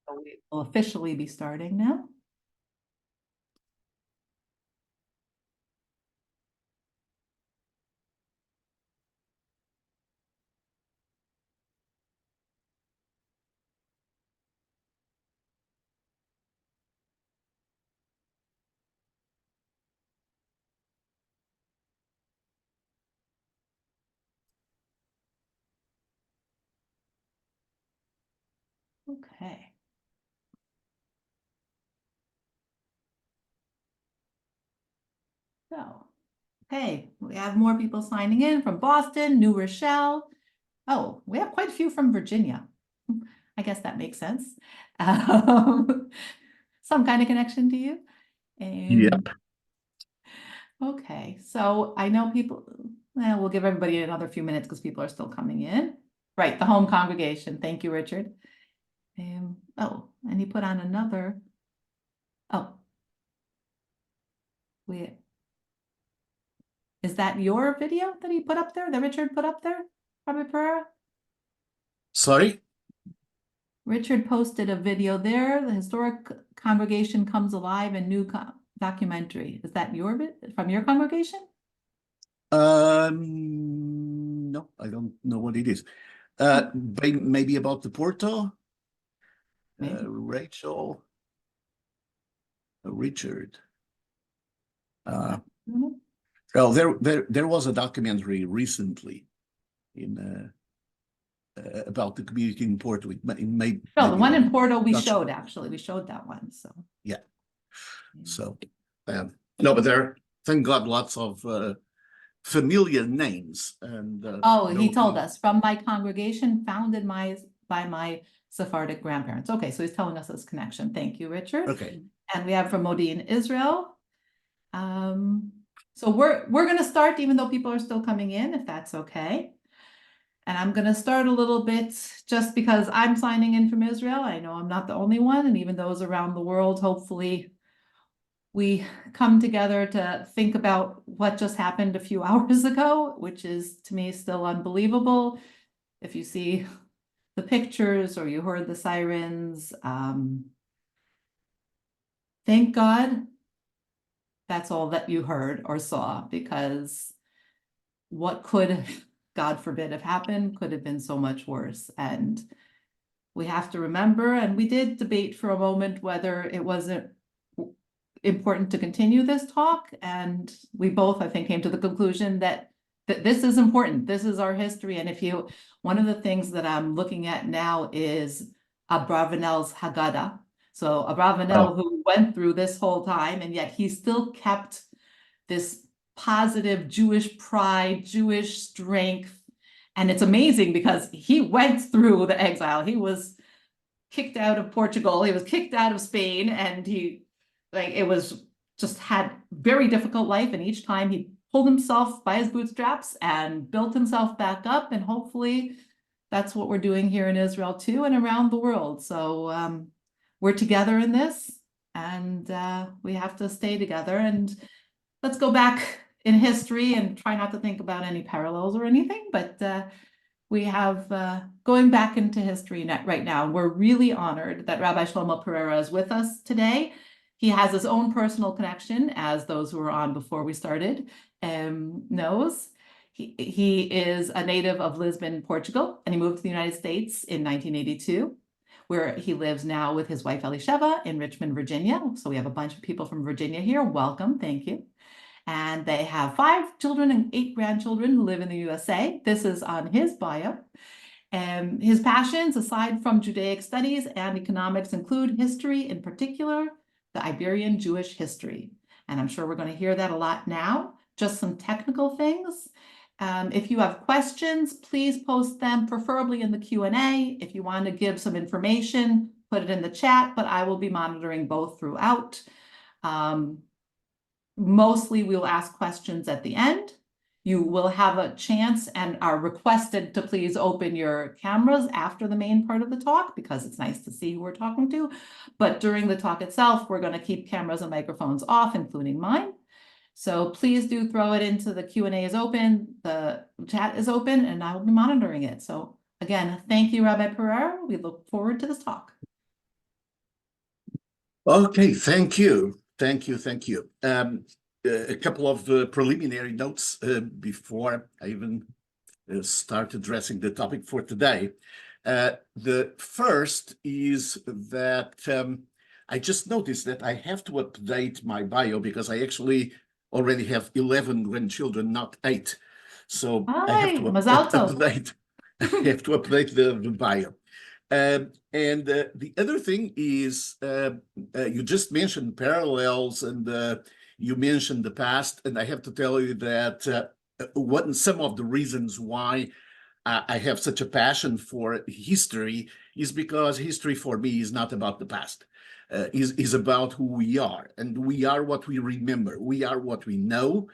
So we will officially be starting now. Okay. So, okay, we have more people signing in from Boston, New Rochelle. Oh, we have quite a few from Virginia. I guess that makes sense. Um, some kind of connection to you. Yep. Okay, so I know people, we'll give everybody another few minutes because people are still coming in. Right, the home congregation. Thank you, Richard. Oh, and he put on another. Oh. Is that your video that he put up there, that Richard put up there, Rabbi Pereira? Sorry? Richard posted a video there, the historic congregation comes alive, a new documentary. Is that from your congregation? No, I don't know what it is. Maybe about the Porto? Rachel, Richard. Well, there was a documentary recently in about the community in Porto. No, the one in Porto we showed, actually. We showed that one, so. Yeah. So, no, but there are, thank God, lots of familiar names. And he told us, from my congregation founded by my Sephardic grandparents. Okay, so he's telling us this connection. Thank you, Richard. Okay. And we have from Modi'in, Israel. So we're going to start, even though people are still coming in, if that's okay. And I'm going to start a little bit just because I'm signing in from Israel. I know I'm not the only one, and even those around the world, hopefully we come together to think about what just happened a few hours ago, which is to me still unbelievable. If you see the pictures or you heard the sirens, thank God that's all that you heard or saw, because what could, God forbid, have happened could have been so much worse. And we have to remember, and we did debate for a moment whether it wasn't important to continue this talk. And we both, I think, came to the conclusion that this is important. This is our history. And one of the things that I'm looking at now is Abravanel's Haggadah. So Abravanel, who went through this whole time, and yet he still kept this positive Jewish pride, Jewish strength. And it's amazing because he went through the exile. He was kicked out of Portugal. He was kicked out of Spain, and it was just had very difficult life. And each time he pulled himself by his bootstraps and built himself back up. And hopefully that's what we're doing here in Israel too, and around the world. So we're together in this, and we have to stay together. And let's go back in history and try not to think about any parallels or anything, but we have going back into history right now. We're really honored that Rabbi Shlomo Pereira is with us today. He has his own personal connection, as those who were on before we started knows. He is a native of Lisbon, Portugal, and he moved to the United States in 1982, where he lives now with his wife Elisheva in Richmond, Virginia. So we have a bunch of people from Virginia here. Welcome, thank you. And they have 5 children and 8 grandchildren who live in the USA. This is on his bio. And his passions, aside from Judaic studies and economics, include history, in particular, the Iberian Jewish history. And I'm sure we're going to hear that a lot now. Just some technical things. If you have questions, please post them, preferably in the Q&A. If you want to give some information, put it in the chat, but I will be monitoring both throughout. Mostly we'll ask questions at the end. You will have a chance and are requested to please open your cameras after the main part of the talk, because it's nice to see who we're talking to. But during the talk itself, we're going to keep cameras and microphones off, including mine. So please do throw it into the Q&A is open, the chat is open, and I will be monitoring it. So again, thank you, Rabbi Pereira. We look forward to this talk. Okay, thank you. Thank you. Thank you. A couple of preliminary notes before I even start addressing the topic for today. The first is that I just noticed that I have to update my bio because I actually already have 11 grandchildren, not 8. So I have Hi, to Mazal Tov. update. I have to update the bio. And the other thing is, you just mentioned parallels, and you mentioned the past, and I have to tell you that some of the reasons why I have such a passion for history is because history for me is not about the past. Is about who we are, and we are what we remember. We are what we know,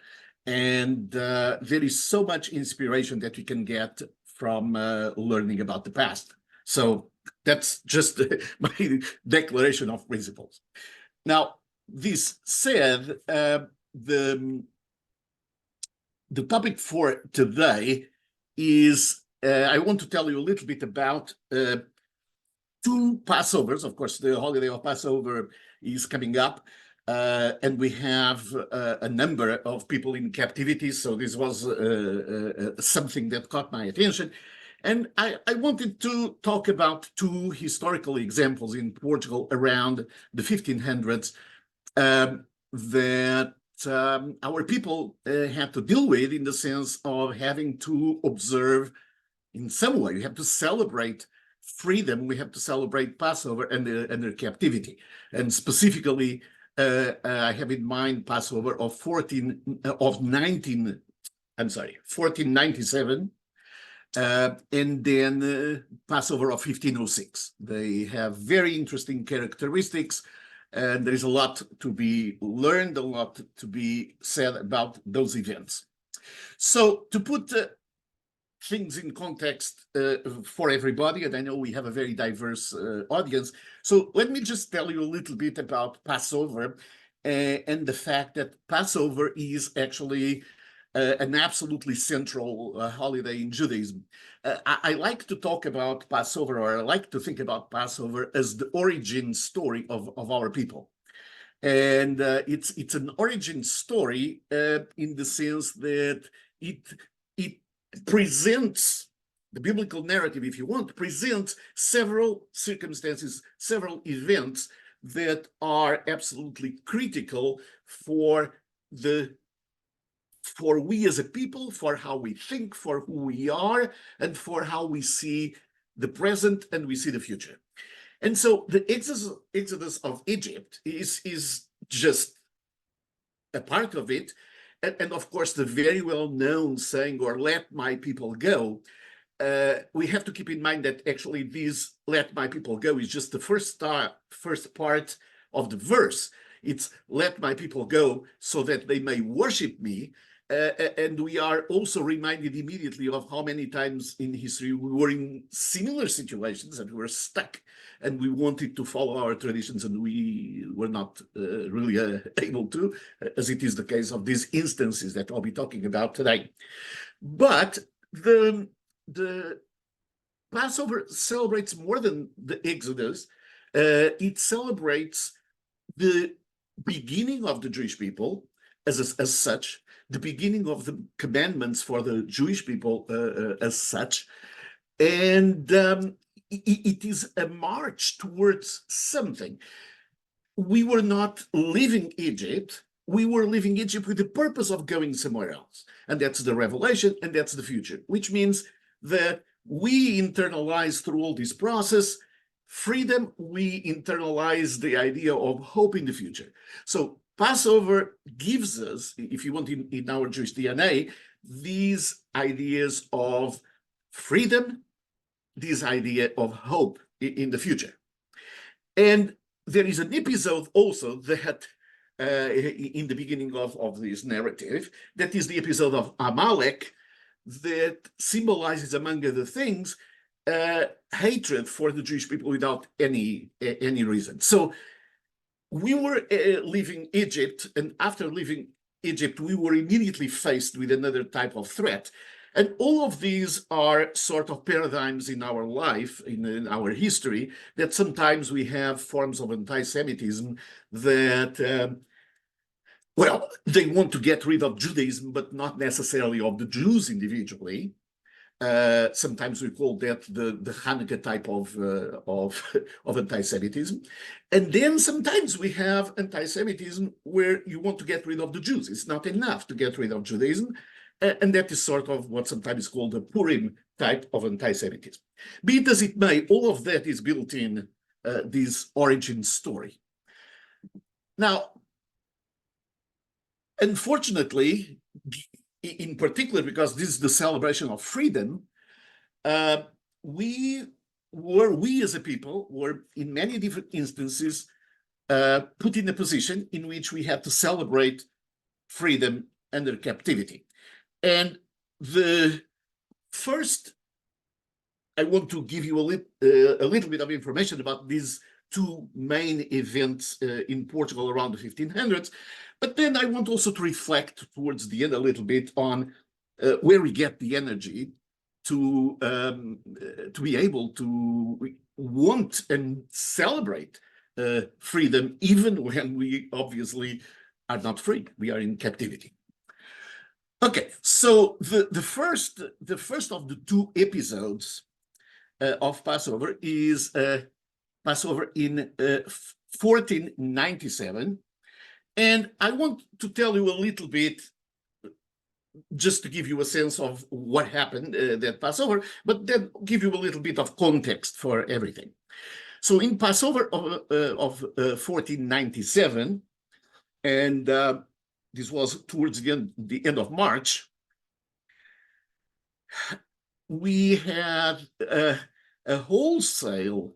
and there is so much inspiration that we can get from learning about the past. So that's just my declaration of principles. Now, this said, the topic for today is I want to tell you a little bit about 2 Passovers. Of course, the holiday of Passover is coming up, and we have a number of people in captivity. So this was something that caught my attention. And I wanted to talk about 2 historical examples in Portugal around the 1500s that our people had to deal with, in the sense of having to observe in some way. We have to celebrate freedom. We have to celebrate Passover and their captivity. And specifically, I have in mind Passover of 1497, and then Passover of 1506. They have very interesting characteristics, and there is a lot to be learned, a lot to be said about those events. So to put things in context for everybody, and I know we have a very diverse audience, so let me just tell you a little bit about Passover and the fact that Passover is actually an absolutely central holiday in Judaism. I like to talk about Passover, or I like to think about Passover as the origin story of our people. And it's an origin story in the sense that it presents the biblical narrative, if you want, presents several circumstances, several events that are absolutely critical for we as a people, for how we think, for who we are, and for how we see the present and we see the future. And so the exodus of Egypt is just a part of it. And of course, the very well-known saying, or let my people go, we have to keep in mind that actually this let my people go is just the first part of the verse. It's let my people go so that they may worship me. And we are also reminded immediately of how many times in history we were in similar situations and we were stuck and we wanted to follow our traditions and we were not really able to, as it is the case of these instances that I'll be talking about today. But the Passover celebrates more than the Exodus. It celebrates the beginning of the Jewish people as such, the beginning of the commandments for the Jewish people as such, and it is a march towards something. We were not leaving Egypt. We were leaving Egypt with the purpose of going somewhere else. And that's the revelation, and that's the future, which means that we internalize through all this process freedom. We internalize the idea of hope in the future. So Passover gives us, if you want, in our Jewish DNA, these ideas of freedom, this idea of hope in the future. And there is an episode also that in the beginning of this narrative, that is the episode of Amalek, that symbolizes, among other things, hatred for the Jewish people without any reason. So we were leaving Egypt, and after leaving Egypt, we were immediately faced with another type of threat. And all of these are sort of paradigms in our life, in our history, that sometimes we have forms of anti-Semitism that, well, they want to get rid of Judaism, but not necessarily of the Jews individually. Sometimes we call that the Hanukkah type of anti-Semitism. And then sometimes we have anti-Semitism where you want to get rid of the Jews. It's not enough to get rid of Judaism. And that is sort of what sometimes is called the Purim type of anti-Semitism. Be it as it may, all of that is built in this origin story. Now, unfortunately, in particular, because this is the celebration of freedom, we as a people were in many different instances put in a position in which we had to celebrate freedom under captivity. And the first, I want to give you a little bit of information about these two main events in Portugal around the 1500s. But then I want also to reflect towards the end a little bit on where we get the energy to be able to want and celebrate freedom, even when we obviously are not free. We are in captivity. Okay, so the first of the two episodes of Passover is Passover in 1497. And I want to tell you a little bit, just to give you a sense of what happened that Passover, but then give you a little bit of context for everything. So in Passover of 1497, and this was towards the end of March, we had a wholesale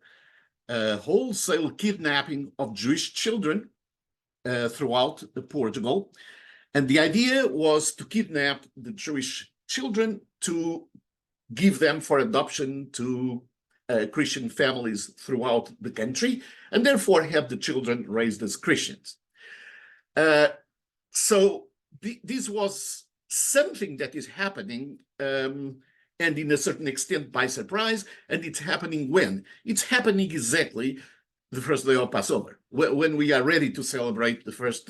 kidnapping of Jewish children throughout Portugal. And the idea was to kidnap the Jewish children to give them for adoption to Christian families throughout the country, and therefore have the children raised as Christians. So this was something that is happening, and in a certain extent by surprise, and it's happening when? It's happening exactly the first day of Passover, when we are ready to celebrate the first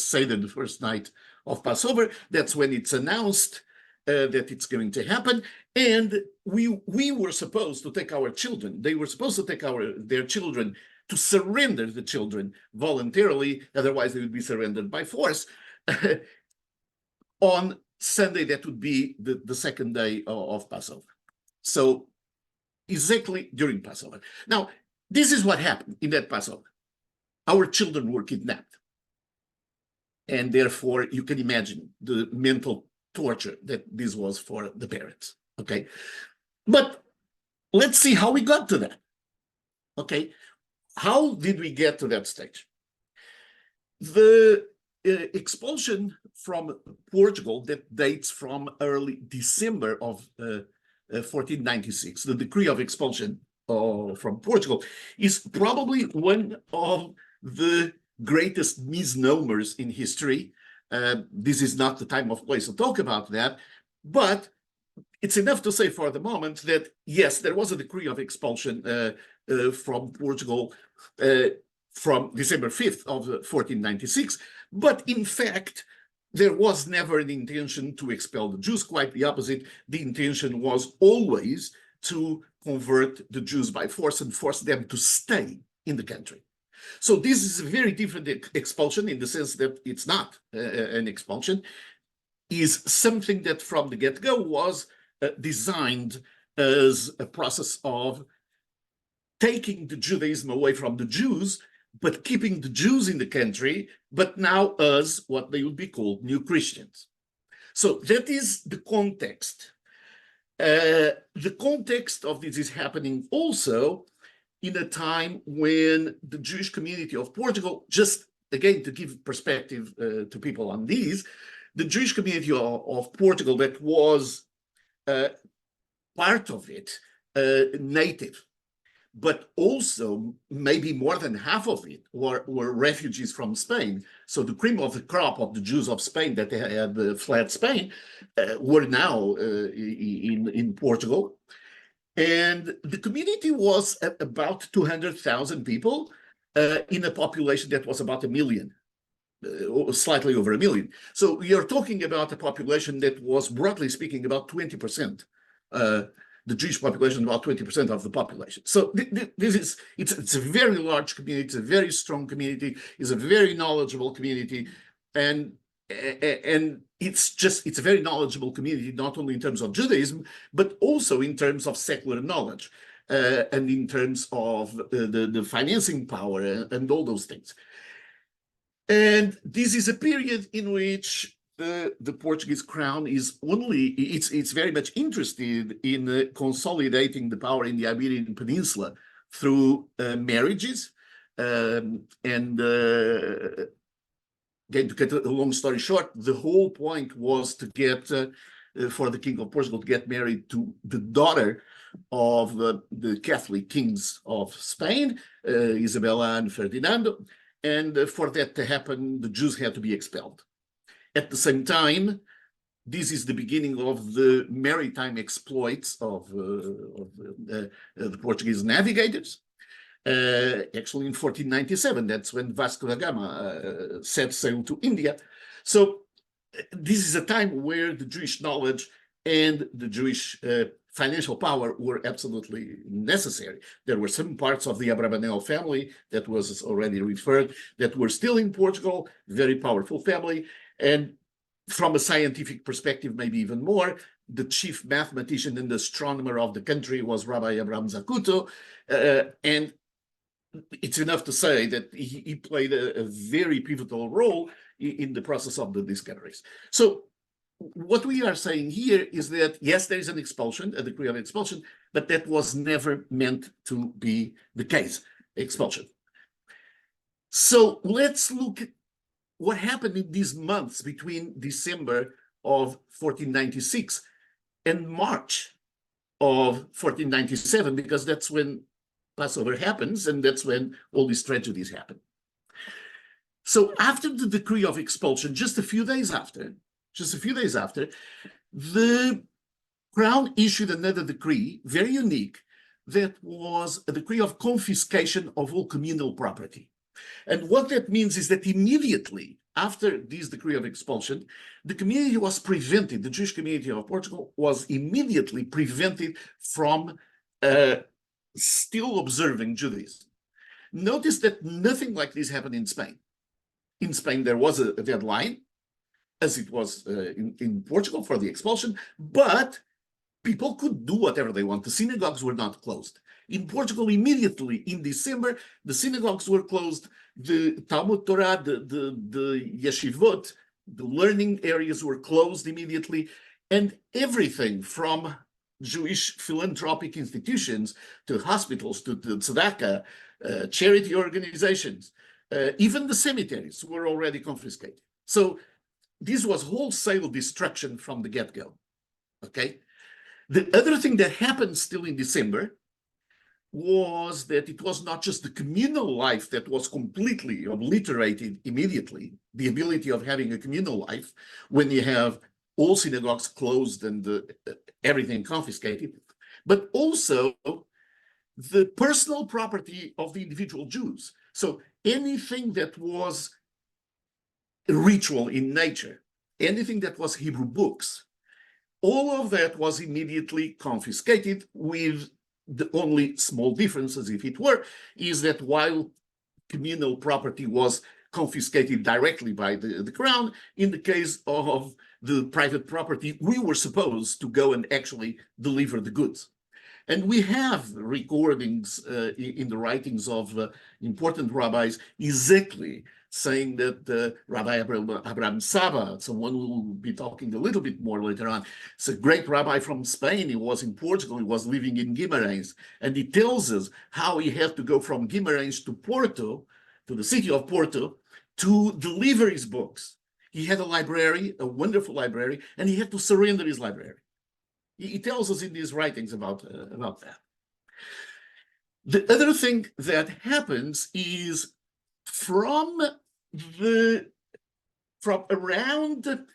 Seder, the first night of Passover. That's when it's announced that it's going to happen. And we were supposed to take our children. They were supposed to take their children, to surrender the children voluntarily, otherwise they would be surrendered by force, on Sunday. That would be the second day of Passover. So exactly during Passover. Now, this is what happened in that Passover. Our children were kidnapped. And therefore, you can imagine the mental torture that this was for the parents, okay? But let's see how we got to that, okay? How did we get to that stage? The expulsion from Portugal that dates from early December of 1496, the decree of expulsion from Portugal, is probably one of the greatest misnomers in history. This is not the time or place to talk about that, but it's enough to say for the moment that, yes, there was a decree of expulsion from Portugal from December 5th of 1496, but in fact, there was never an intention to expel the Jews. Quite the opposite. The intention was always to convert the Jews by force and force them to stay in the country. So this is a very different expulsion, in the sense that it's not an expulsion, is something that from the get-go was designed as a process of taking the Judaism away from the Jews, but keeping the Jews in the country, but now as what they would be called new Christians. So that is the context. The context of this is happening also in a time when the Jewish community of Portugal, just again to give perspective to people on these, the Jewish community of Portugal that was part of it, native, but also maybe more than half of it were refugees from Spain. So the cream of the crop of the Jews of Spain that had fled Spain were now in Portugal. And the community was about 200,000 people in a population that was about 1 million. Slightly over 1 million. So you're talking about a population that was, broadly speaking, about 20%. The Jewish population, about 20% of the population. So it's a very large community, it's a very strong community, it's a very knowledgeable community, and it's a very knowledgeable community, not only in terms of Judaism, but also in terms of secular knowledge, and in terms of the financing power and all those things. And this is a period in which the Portuguese crown is it's very much interested in consolidating the power in the Iberian Peninsula through marriages. Again, to cut a long story short, the whole point was to get, for the King of Portugal to get married to the daughter of the Catholic kings of Spain, Isabella and Ferdinando. And for that to happen, the Jews had to be expelled. At the same time, this is the beginning of the maritime exploits of the Portuguese navigators. Actually, in 1497, that's when Vasco da Gama set sail to India. So this is a time where the Jewish knowledge and the Jewish financial power were absolutely necessary. There were some parts of the Abravanel family that was already referred that were still in Portugal, very powerful family. And from a scientific perspective, maybe even more, the chief mathematician and astronomer of the country was Rabbi Abraham Zacuto. And it's enough to say that he played a very pivotal role in the process of the discoveries. So what we are saying here is that, yes, there is an expulsion, a decree of expulsion, but that was never meant to be the case, expulsion. So let's look at what happened in these months between December of 1496 and March of 1497, because that's when Passover happens, and that's when all these tragedies happen. So after the decree of expulsion, just a few days after, the crown issued another decree, very unique, that was a decree of confiscation of all communal property. And what that means is that immediately after this decree of expulsion, the community was prevented, the Jewish community of Portugal was immediately prevented from still observing Judaism. Notice that nothing like this happened in Spain. In Spain, there was a deadline, as it was in Portugal for the expulsion, but people could do whatever they want. The synagogues were not closed. In Portugal, immediately in December, the synagogues were closed, the Talmud Torah, the yeshivot, the learning areas were closed immediately, and everything from Jewish philanthropic institutions to hospitals, to tzedakah, charity organizations, even the cemeteries were already confiscated. So this was wholesale destruction from the get-go, okay? The other thing that happened still in December was that it was not just the communal life that was completely obliterated immediately, the ability of having a communal life when you have all synagogues closed and everything confiscated, but also the personal property of the individual Jews. So anything that was ritual in nature, anything that was Hebrew books, all of that was immediately confiscated, with the only small difference, as if it were, is that while communal property was confiscated directly by the crown, in the case of the private property, we were supposed to go and actually deliver the goods. And we have recordings in the writings of important rabbis exactly saying that Rabbi Abraham Saba, someone who will be talking a little bit more later on, it's a great rabbi from Spain. He was in Portugal. He was living in Guimarães. And he tells us how he had to go from Guimarães to Porto, to the city of Porto, to deliver his books. He had a library, a wonderful library, and he had to surrender his library. He tells us in his writings about that. The other thing that happens is from around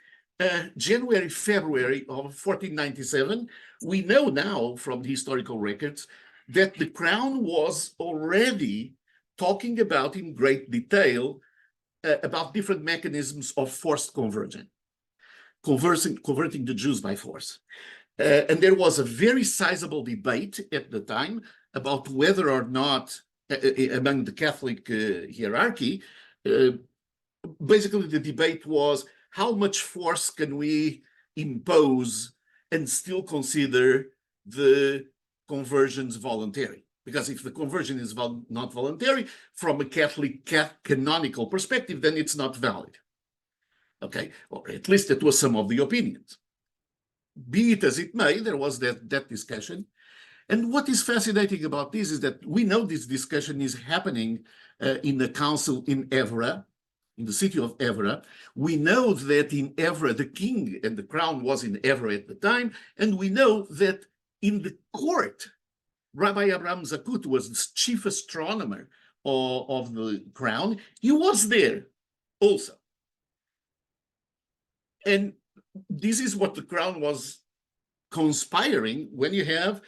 January, February of 1497, we know now from the historical records that the crown was already talking about in great detail about different mechanisms of forced conversion, converting the Jews by force. And there was a very sizable debate at the time about whether or not, among the Catholic hierarchy, basically the debate was how much force can we impose and still consider the conversions voluntary? Because if the conversion is not voluntary, from a Catholic canonical perspective, then it's not valid. Okay, or at least that was some of the opinions. Be it as it may, there was that discussion. And what is fascinating about this is that we know this discussion is happening in the council in Évora, in the city of Évora. We know that in Évora, the king and the crown was in Évora at the time. And we know that in the court, Rabbi Abraham Zakut was the chief astronomer of the crown. He was there also. And this is what the crown was conspiring when you have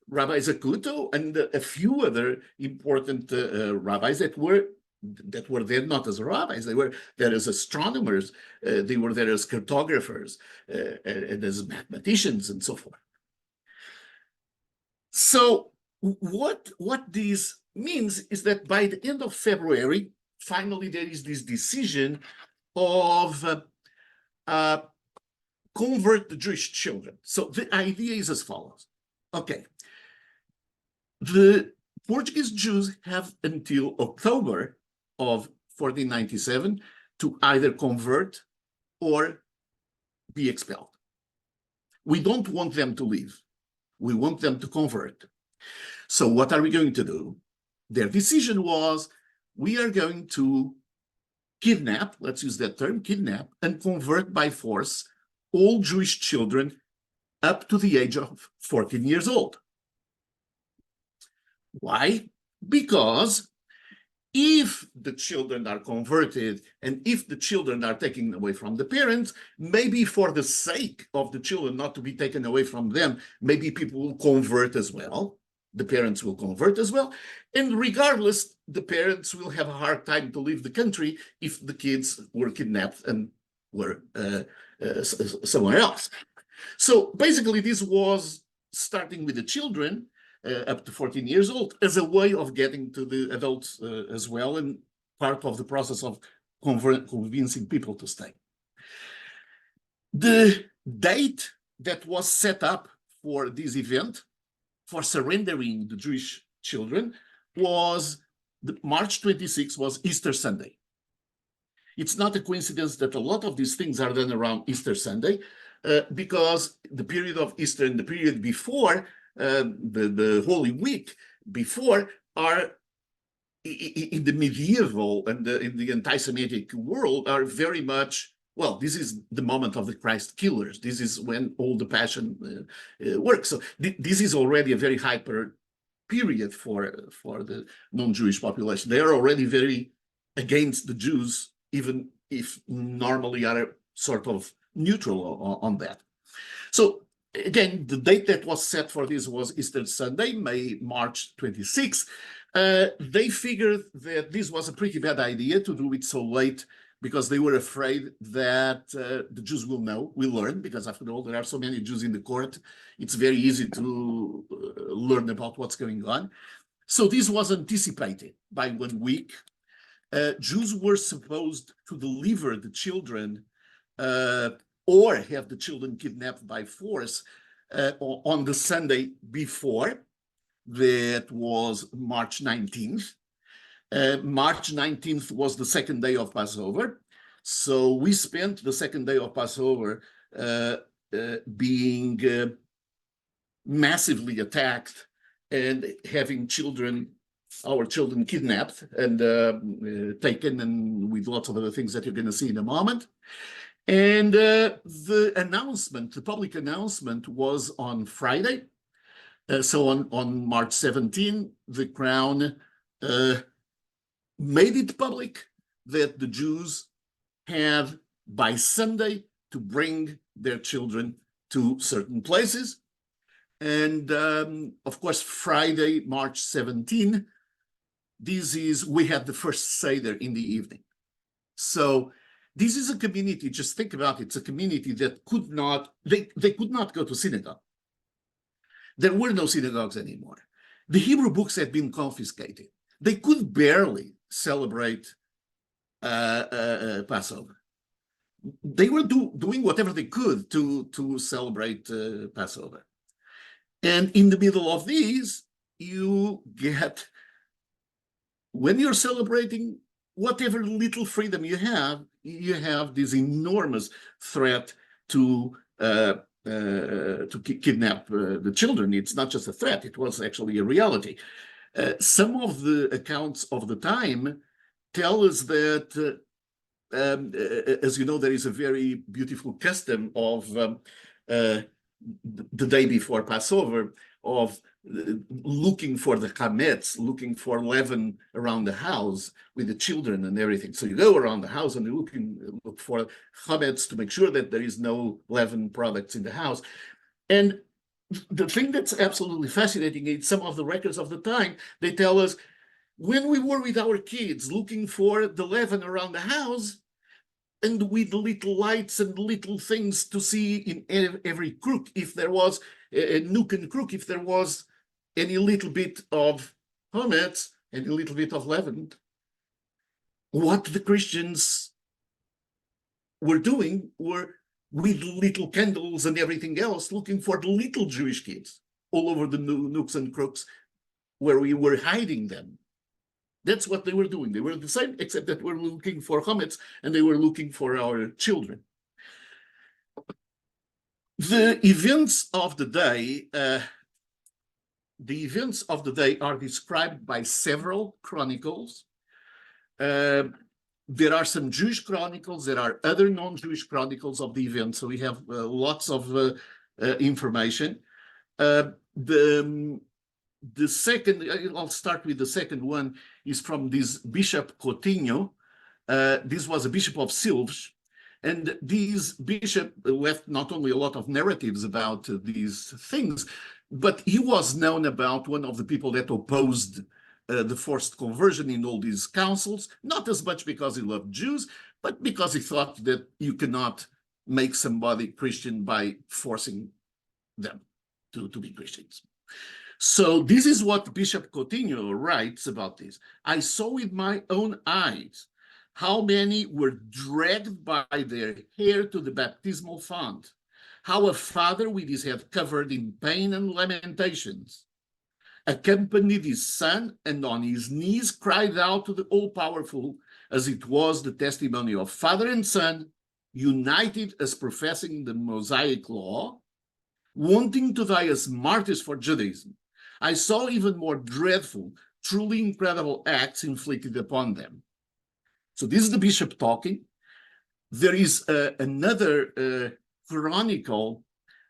Rabbi Zacuto and a few other important rabbis that were there not as rabbis, they were there as astronomers, they were there as cartographers, and as mathematicians and so forth. So what this means is that by the end of February, finally there is this decision of convert the Jewish children. So the idea is as follows. Okay, the Portuguese Jews have until October of 1497 to either convert or be expelled. We don't want them to leave. We want them to convert. So what are we going to do? Their decision was, we are going to kidnap, let's use that term, kidnap, and convert by force all Jewish children up to the age of 14 years old. Why? Because if the children are converted and if the children are taken away from the parents, maybe for the sake of the children not to be taken away from them, maybe people will convert as well. The parents will convert as well. And regardless, the parents will have a hard time to leave the country if the kids were kidnapped and were somewhere else. So basically, this was starting with the children up to 14 years old as a way of getting to the adults as well, and part of the process of convincing people to stay. The date that was set up for this event, for surrendering the Jewish children, was March 26 was Easter Sunday. It's not a coincidence that a lot of these things are done around Easter Sunday, because the period of Easter and the period before, the Holy Week before, are in the medieval and in the anti-Semitic world are very much, well, this is the moment of the Christ killers. This is when all the passion works. So this is already a very hyper period for the non-Jewish population. They are already very against the Jews, even if normally are sort of neutral on that. So again, the date that was set for this was Easter Sunday, March 26. They figured that this was a pretty bad idea to do it so late, because they were afraid that the Jews will learn, because after all, there are so many Jews in the court, it's very easy to learn about what's going on. So this was anticipated by 1 week. Jews were supposed to deliver the children or have the children kidnapped by force on the Sunday before. That was March 19th. March 19th was the second day of Passover. So we spent the second day of Passover being massively attacked and having our children kidnapped and taken, and with lots of other things that you're going to see in a moment. And the public announcement was on Friday. So on March 17, the Crown made it public that the Jews have by Sunday to bring their children to certain places. And of course, Friday, March 17, we had the first Seder in the evening. So this is a community, just think about it, it's a community that could not, they could not go to synagogue. There were no synagogues anymore. The Hebrew books had been confiscated. They could barely celebrate Passover. They were doing whatever they could to celebrate Passover. And in the middle of these, you get, when you're celebrating whatever little freedom you have this enormous threat to kidnap the children. It's not just a threat, it was actually a reality. Some of the accounts of the time tell us that, as you know, there is a very beautiful custom of the day before Passover of looking for the chametz, looking for leaven around the house with the children and everything. So you go around the house and you look for chametz to make sure that there is no leaven products in the house. And the thing that's absolutely fascinating is some of the records of the time, they tell us when we were with our kids looking for the leaven around the house, and with little lights and little things to see in every crook, if there was a nook and crook, if there was any little bit of chametz and a little bit of leaven, what the Christians were doing were with little candles and everything else, looking for the little Jewish kids all over the nooks and crooks where we were hiding them. That's what they were doing. They were the same, except that we're looking for chametz and they were looking for our children. The events of the day are described by several chronicles. There are some Jewish chronicles, there are other non-Jewish chronicles of the event, so we have lots of information. The second, I'll start with the second one, is from this Bishop Coutinho. This was a bishop of Silves, and this bishop left not only a lot of narratives about these things, but he was known about one of the people that opposed the forced conversion in all these councils, not as much because he loved Jews, but because he thought that you cannot make somebody Christian by forcing them to be Christians. So this is what Bishop Coutinho writes about this. I saw with my own eyes how many were dragged by their hair to the baptismal font, how a father with his head covered in pain and lamentations accompanied his son and on his knees cried out to the all-powerful, as it was the testimony of father and son, united as professing the Mosaic law, wanting to die as martyrs for Judaism. I saw even more dreadful, truly incredible acts inflicted upon them. So this is the bishop talking. There is another chronicle.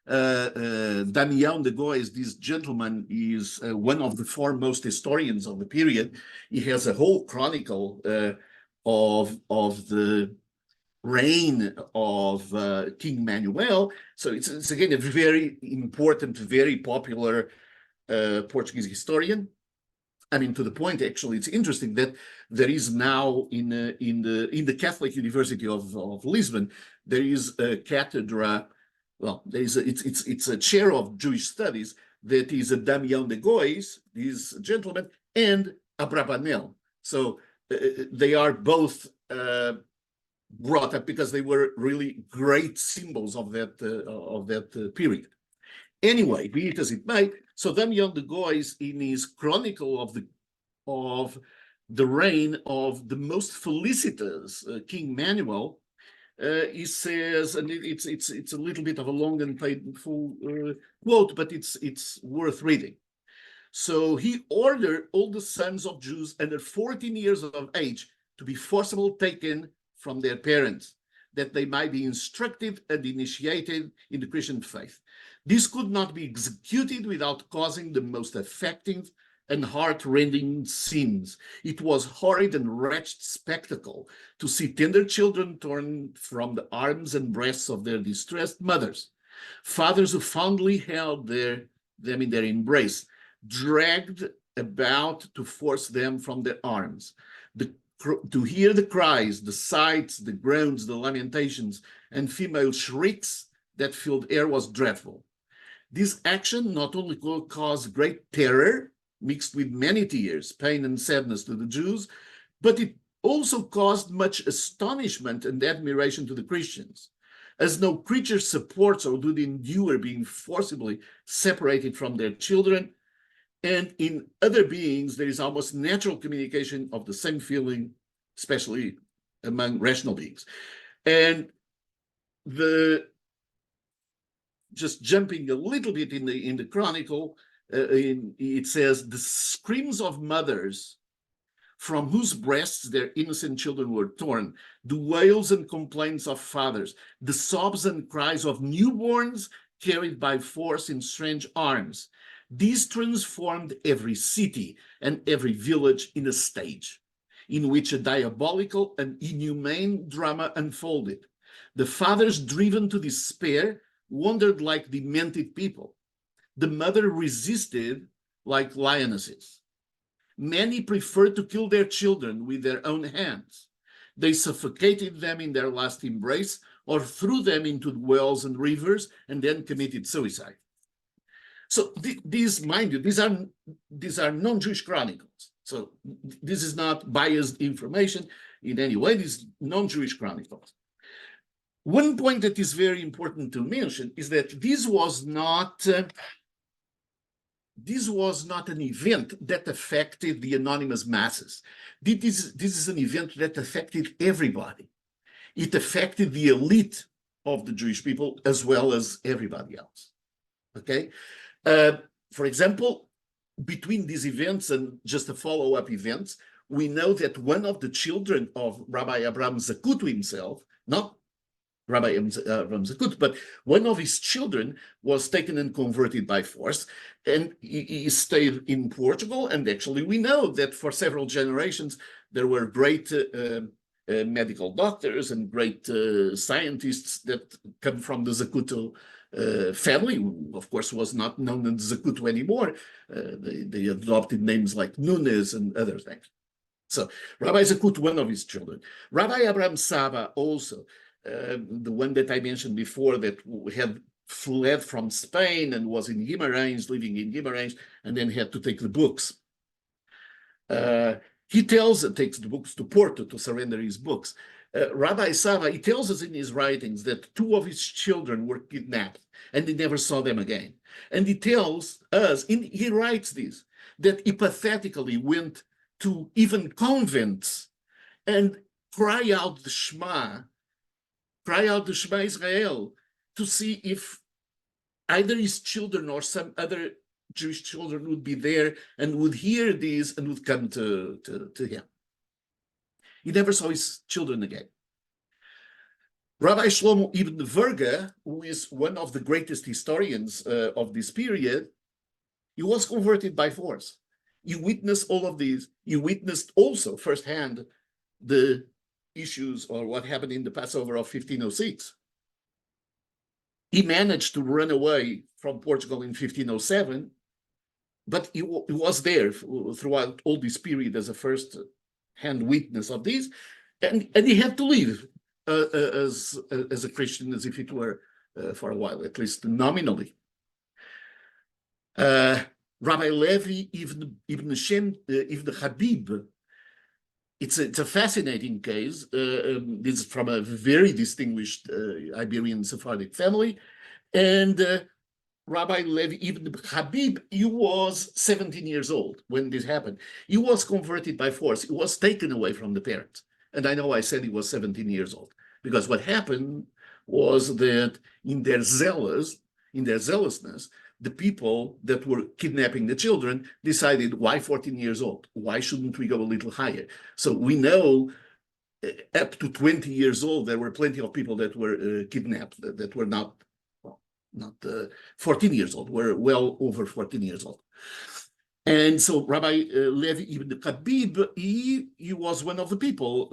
Daniel de Goes, this gentleman is one of the foremost historians of the period. He has a whole chronicle of the reign of King Manuel. So it's again a very important, very popular Portuguese historian. I mean, to the point, actually, it's interesting that there is now in the Catholic University of Lisbon, there is a cathedra. Well, there is it's a chair of Jewish studies that is a Damião de Gois, this gentleman, and a Brabanel. So they are both brought up because they were really great symbols of that period. Anyway, be it as it may, so Damião de Gois, in his chronicle of the reign of the most felicitous King Manuel, he says, and it's a little bit of a long and painful quote, but it's worth reading. So he ordered all the sons of Jews under 14 years of age to be forcibly taken from their parents, that they might be instructed and initiated in the Christian faith. This could not be executed without causing the most affecting and heart-rending scenes. It was horrid and wretched spectacle to see tender children torn from the arms and breasts of their distressed mothers, fathers who fondly held them in their embrace, dragged about to force them from their arms. To hear the cries, the sighs, the groans, the lamentations, and female shrieks that filled air was dreadful. This action not only caused great terror, mixed with many tears, pain, and sadness to the Jews, but it also caused much astonishment and admiration to the Christians, as no creature supports or would endure being forcibly separated from their children, and in other beings there is almost natural communication of the same feeling, especially among rational beings. And just jumping a little bit in the chronicle, it says the screams of mothers from whose breasts their innocent children were torn, the wails and complaints of fathers, the sobs and cries of newborns carried by force in strange arms. These transformed every city and every village in a stage in which a diabolical and inhumane drama unfolded. The fathers, driven to despair, wandered like demented people. The mother resisted like lionesses. Many preferred to kill their children with their own hands. They suffocated them in their last embrace or threw them into wells and rivers and then committed suicide. So these, mind you, these are non-Jewish chronicles. So this is not biased information in any way. These non-Jewish chronicles. One point that is very important to mention is that this was not an event that affected the anonymous masses. This is an event that affected everybody. It affected the elite of the Jewish people as well as everybody else. Okay? For example, between these events and just the follow-up events, we know that one of the children of Rabbi Abraham Zakutu himself, not Rabbi Abraham Zakut, but one of his children was taken and converted by force, and he stayed in Portugal. And actually, we know that for several generations, there were great medical doctors and great scientists that come from the Zakutu family, who, of course, was not known as Zakutu anymore. They adopted names like Nunes and other things. So Rabbi Zakut, one of his children. Rabbi Abraham Saba also, the one that I mentioned before that had fled from Spain and was in Guimarães, living in Guimarães, and then had to take the books. He takes the books to Porto to surrender his books. Rabbi Saba, he tells us in his writings that 2 of his children were kidnapped and he never saw them again. And he tells us, he writes this, that he pathetically went to even convents and cry out the Shema Israel, to see if either his children or some other Jewish children would be there and would hear this and would come to him. He never saw his children again. Rabbi Shlomo Ibn Verga, who is one of the greatest historians of this period, he was converted by force. He witnessed all of these. He witnessed also firsthand the issues or what happened in the Passover of 1506. He managed to run away from Portugal in 1507, but he was there throughout all this period as a first-hand witness of this, and he had to leave as a Christian, as if it were for a while, at least nominally. Rabbi Levi Ibn Habib, it's a fascinating case. This is from a very distinguished Iberian Sephardic family. And Rabbi Levi Ibn Habib, he was 17 years old when this happened. He was converted by force. He was taken away from the parents. And I know I said he was 17 years old, because what happened was that in their zealousness, the people that were kidnapping the children decided, why 14 years old? Why shouldn't we go a little higher? So we know up to 20 years old, there were plenty of people that were kidnapped, that were not not 14 years old. We're well over 14 years old. And so Rabbi Levi ibn Habib, he was one of the people.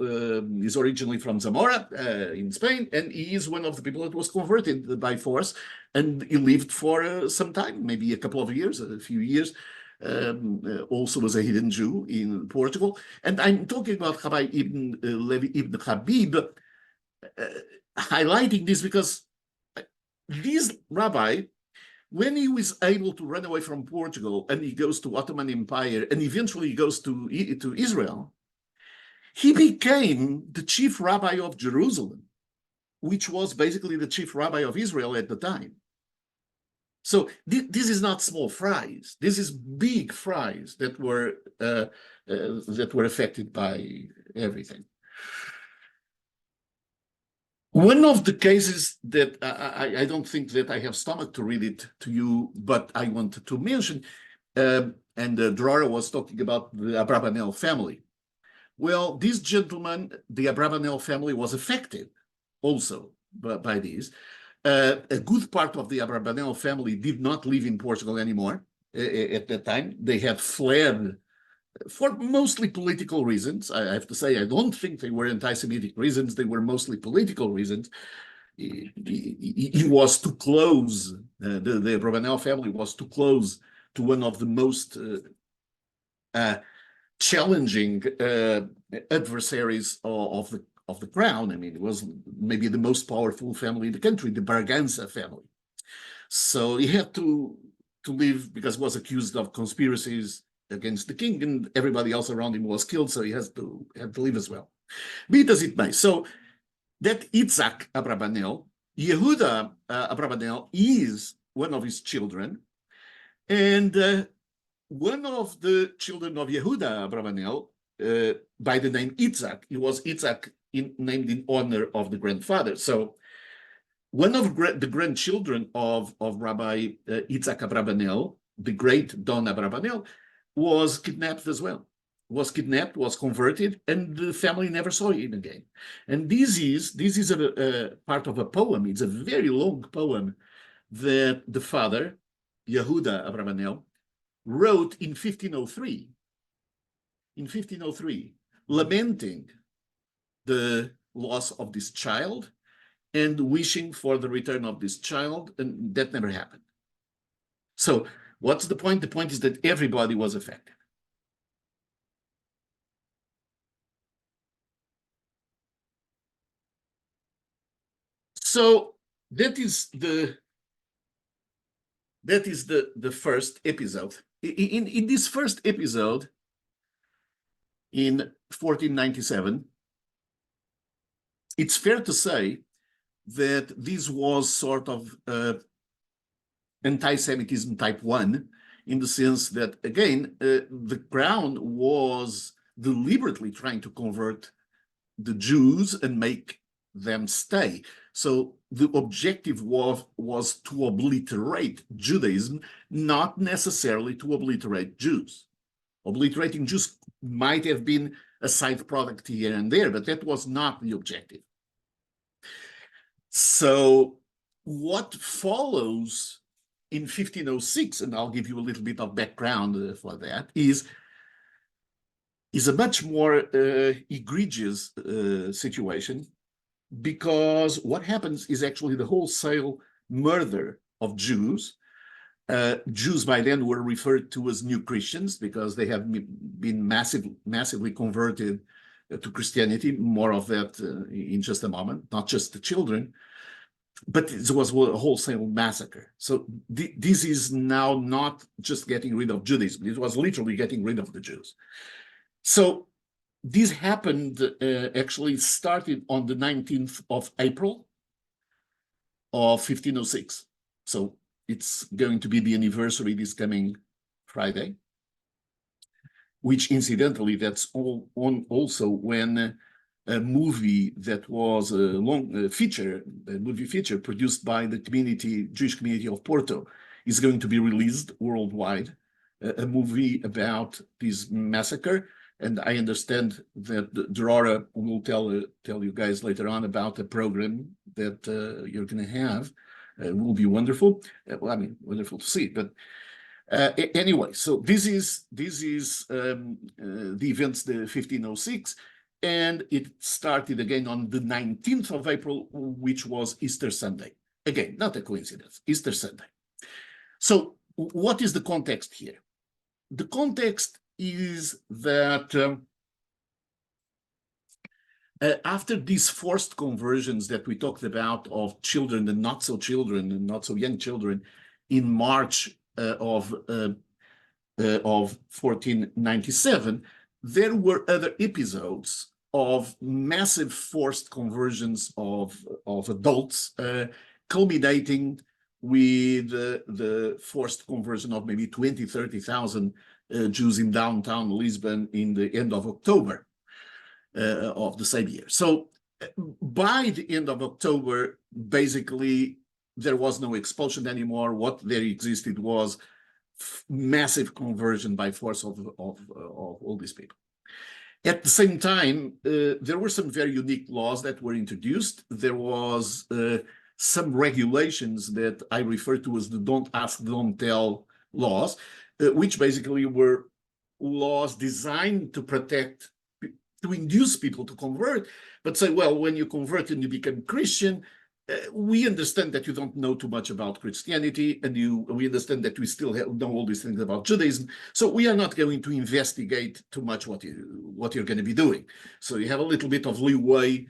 He's originally from Zamora in Spain, and he is one of the people that was converted by force, and he lived for some time, maybe a couple of years, a few years, also as a hidden Jew in Portugal. And I'm talking about Rabbi Levi ibn Habib, highlighting this because this rabbi, when he was able to run away from Portugal and he goes to Ottoman Empire and eventually goes to Israel, he became the chief rabbi of Jerusalem, which was basically the chief rabbi of Israel at the time. So this is not small fries. This is big fries that were affected by everything. One of the cases that I don't think that I have stomach to read it to you, but I wanted to mention, and Drora was talking about the Abravanel family. Well, this gentleman, the Abravanel family, was affected also by this. A good part of the Abravanel family did not live in Portugal anymore at that time. They had fled for mostly political reasons. I have to say, I don't think they were anti-Semitic reasons. They were mostly political reasons. He was too close. The Abravanel family was too close to one of the most challenging adversaries of the crown. I mean, it was maybe the most powerful family in the country, the Braganza family. So he had to leave because he was accused of conspiracies against the king, and everybody else around him was killed, so he had to leave as well. Be it as it may. So that Isaac Abravanel, Yehuda Abravanel, is one of his children, and one of the children of Yehuda Abravanel, by the name Isaac, he was Isaac named in honor of the grandfather. So one of the grandchildren of Rabbi Isaac Abravanel, the great Don Abravanel, was kidnapped as well. Was kidnapped, was converted, and the family never saw him again. And this is a part of a poem. It's a very long poem that the father, Yehuda Abravanel, wrote in 1503. In 1503, lamenting the loss of this child and wishing for the return of this child, and that never happened. So what's the point? The point is that everybody was affected. So that is the first episode. In this first episode, in 1497, it's fair to say that this was sort of anti-Semitism type 1, in the sense that, again, the crown was deliberately trying to convert the Jews and make them stay. So the objective was to obliterate Judaism, not necessarily to obliterate Jews. Obliterating Jews might have been a side product here and there, but that was not the objective. So what follows in 1506, and I'll give you a little bit of background for that, is a much more egregious situation, because what happens is actually the wholesale murder of Jews. Jews by then were referred to as new Christians because they have been massively converted to Christianity. More of that in just a moment, not just the children. But it was a wholesale massacre. So this is now not just getting rid of Judaism. It was literally getting rid of the Jews. So this happened, actually started on the 19th of April of 1506. So it's going to be the anniversary this coming Friday, which incidentally, that's also when a movie that was a long movie feature produced by the Jewish community of Porto is going to be released worldwide, a movie about this massacre. And I understand that Drora will tell you guys later on about a program that you're going to have It will be wonderful. Well, I mean, wonderful to see. But anyway, so this is the events, the 1506, and it started again on the 19th of April, which was Easter Sunday. Again, not a coincidence, Easter Sunday. So what is the context here? The context is that after these forced conversions that we talked about of children and not so children and not so young children in March of 1497, there were other episodes of massive forced conversions of adults, culminating with the forced conversion of maybe 20, 30,000 Jews in downtown Lisbon in the end of October of the same year. So by the end of October, basically, there was no expulsion anymore. What there existed was massive conversion by force of all these people. At the same time, there were some very unique laws that were introduced. There was some regulations that I refer to as the don't ask, don't tell laws, which basically were laws designed to protect, to induce people to convert, but say, well, when you convert and you become Christian, we understand that you don't know too much about Christianity, and we understand that we still know all these things about Judaism, so we are not going to investigate too much what you're going to be doing. So you have a little bit of leeway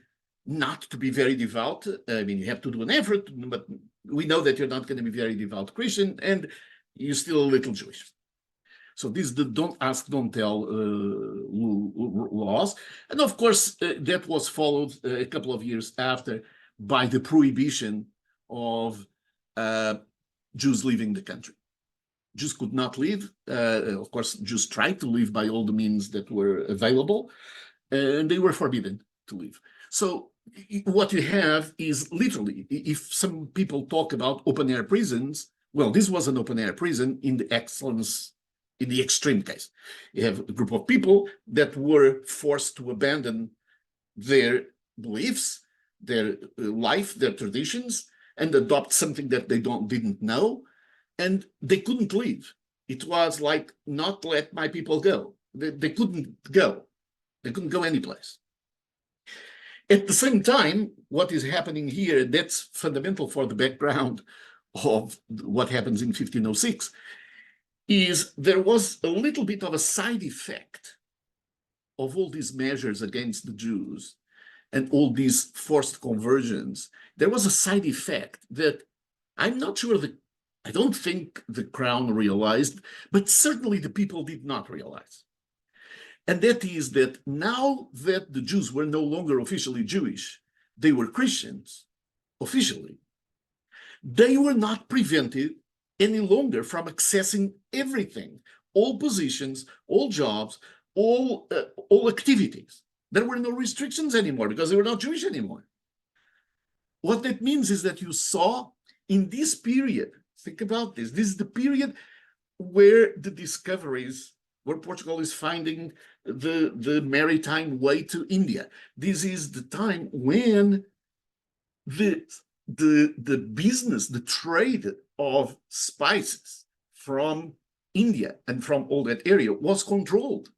not to be very devout. I mean, you have to do an effort, but we know that you're not going to be very devout Christian, and you're still a little Jewish. So this is the don't ask, don't tell laws. And of course, that was followed a couple of years after by the prohibition of Jews leaving the country. Jews could not leave. Of course, Jews tried to leave by all the means that were available, and they were forbidden to leave. So what you have is literally, if some people talk about open-air prisons, well, this was an open-air prison in the extreme case. You have a group of people that were forced to abandon their beliefs, their life, their traditions, and adopt something that they didn't know, and they couldn't leave. It was like, not let my people go. They couldn't go. They couldn't go anyplace. At the same time, what is happening here, that's fundamental for the background of what happens in 1506, is there was a little bit of a side effect of all these measures against the Jews and all these forced conversions. There was a side effect that I'm not sure I don't think the crown realized, but certainly the people did not realize. And that is that now that the Jews were no longer officially Jewish, they were Christians officially, they were not prevented any longer from accessing everything, all positions, all jobs, all activities. There were no restrictions anymore because they were not Jewish anymore. What that means is that you saw in this period, think about this, this is the period where the discoveries, where Portugal is finding the maritime way to India. This is the time when the business, the trade of spices from India and from all that area was controlled.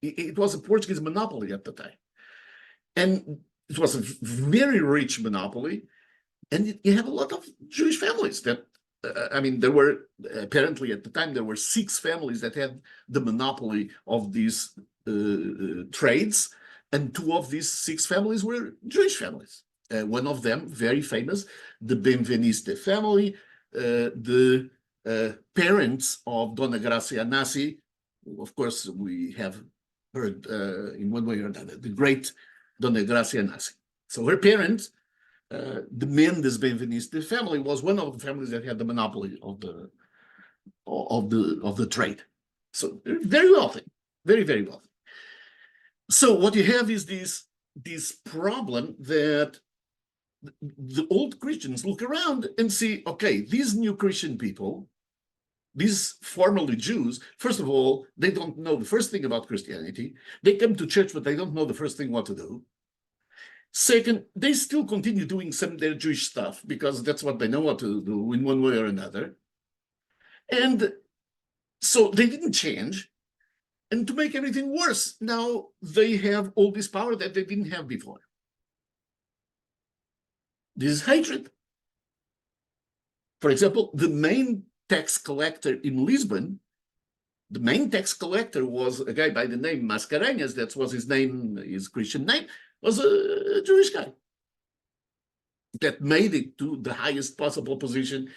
It was a Portuguese monopoly at the time. And it was a very rich monopoly. And you have a lot of Jewish families that, I mean, there were, apparently at the time, there were 6 families that had the monopoly of these trades. And 2 of these 6 families were Jewish families. One of them, very famous, the Benveniste family, the parents of Dona Gracia Nassi. Of course, we have heard in one way or another, the great Dona Gracia Nassi. So her parents, the Mendes Benveniste family, was one of the families that had the monopoly of the trade. So very wealthy, very, very wealthy. So what you have is this problem that the old Christians look around and see, okay, these new Christian people, these formerly Jews, first of all, they don't know the first thing about Christianity. They come to church, but they don't know the first thing what to do. Second, they still continue doing some of their Jewish stuff because that's what they know how to do in one way or another. And so they didn't change. And to make everything worse, now they have all this power that they didn't have before. This is hatred. For example, the main tax collector in Lisbon, the main tax collector was a guy by the name Mascarenhas, that was his name, his Christian name, was a Jewish guy that made it to the highest possible position,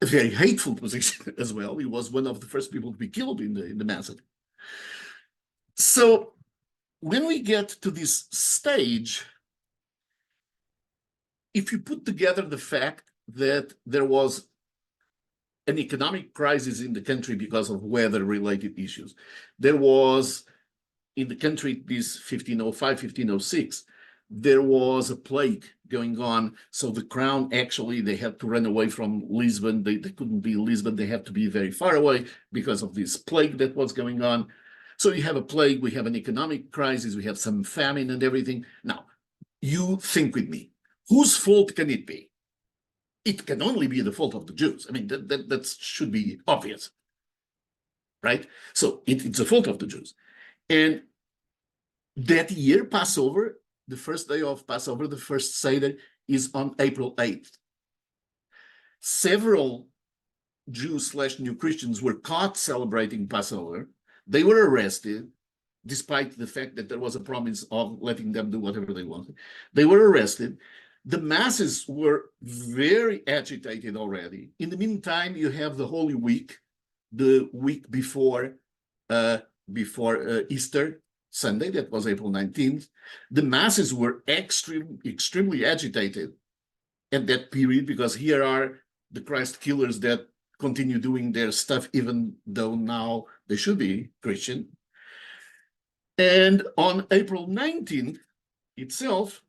a very hateful position as well. He was one of the first people to be killed in the massacre. So when we get to this stage, if you put together the fact that there was an economic crisis in the country because of weather-related issues, there was in the country this 1505, 1506, there was a plague going on. So the crown actually, they had to run away from Lisbon. They couldn't be in Lisbon. They had to be very far away because of this plague that was going on. So you have a plague, we have an economic crisis, we have some famine and everything. Now, you think with me, whose fault can it be? It can only be the fault of the Jews. I mean, that should be obvious, right? So it's the fault of the Jews. And that year, Passover, the first day of Passover, the first Seder, is on April 8th. Several Jews/New Christians were caught celebrating Passover. They were arrested, despite the fact that there was a promise of letting them do whatever they wanted. They were arrested. The masses were very agitated already. In the meantime, you have the Holy Week, the week before Easter Sunday, that was April 19th. The masses were extremely agitated at that period because here are the Christ killers that continue doing their stuff, even though now they should be Christian. And on April 19th itself,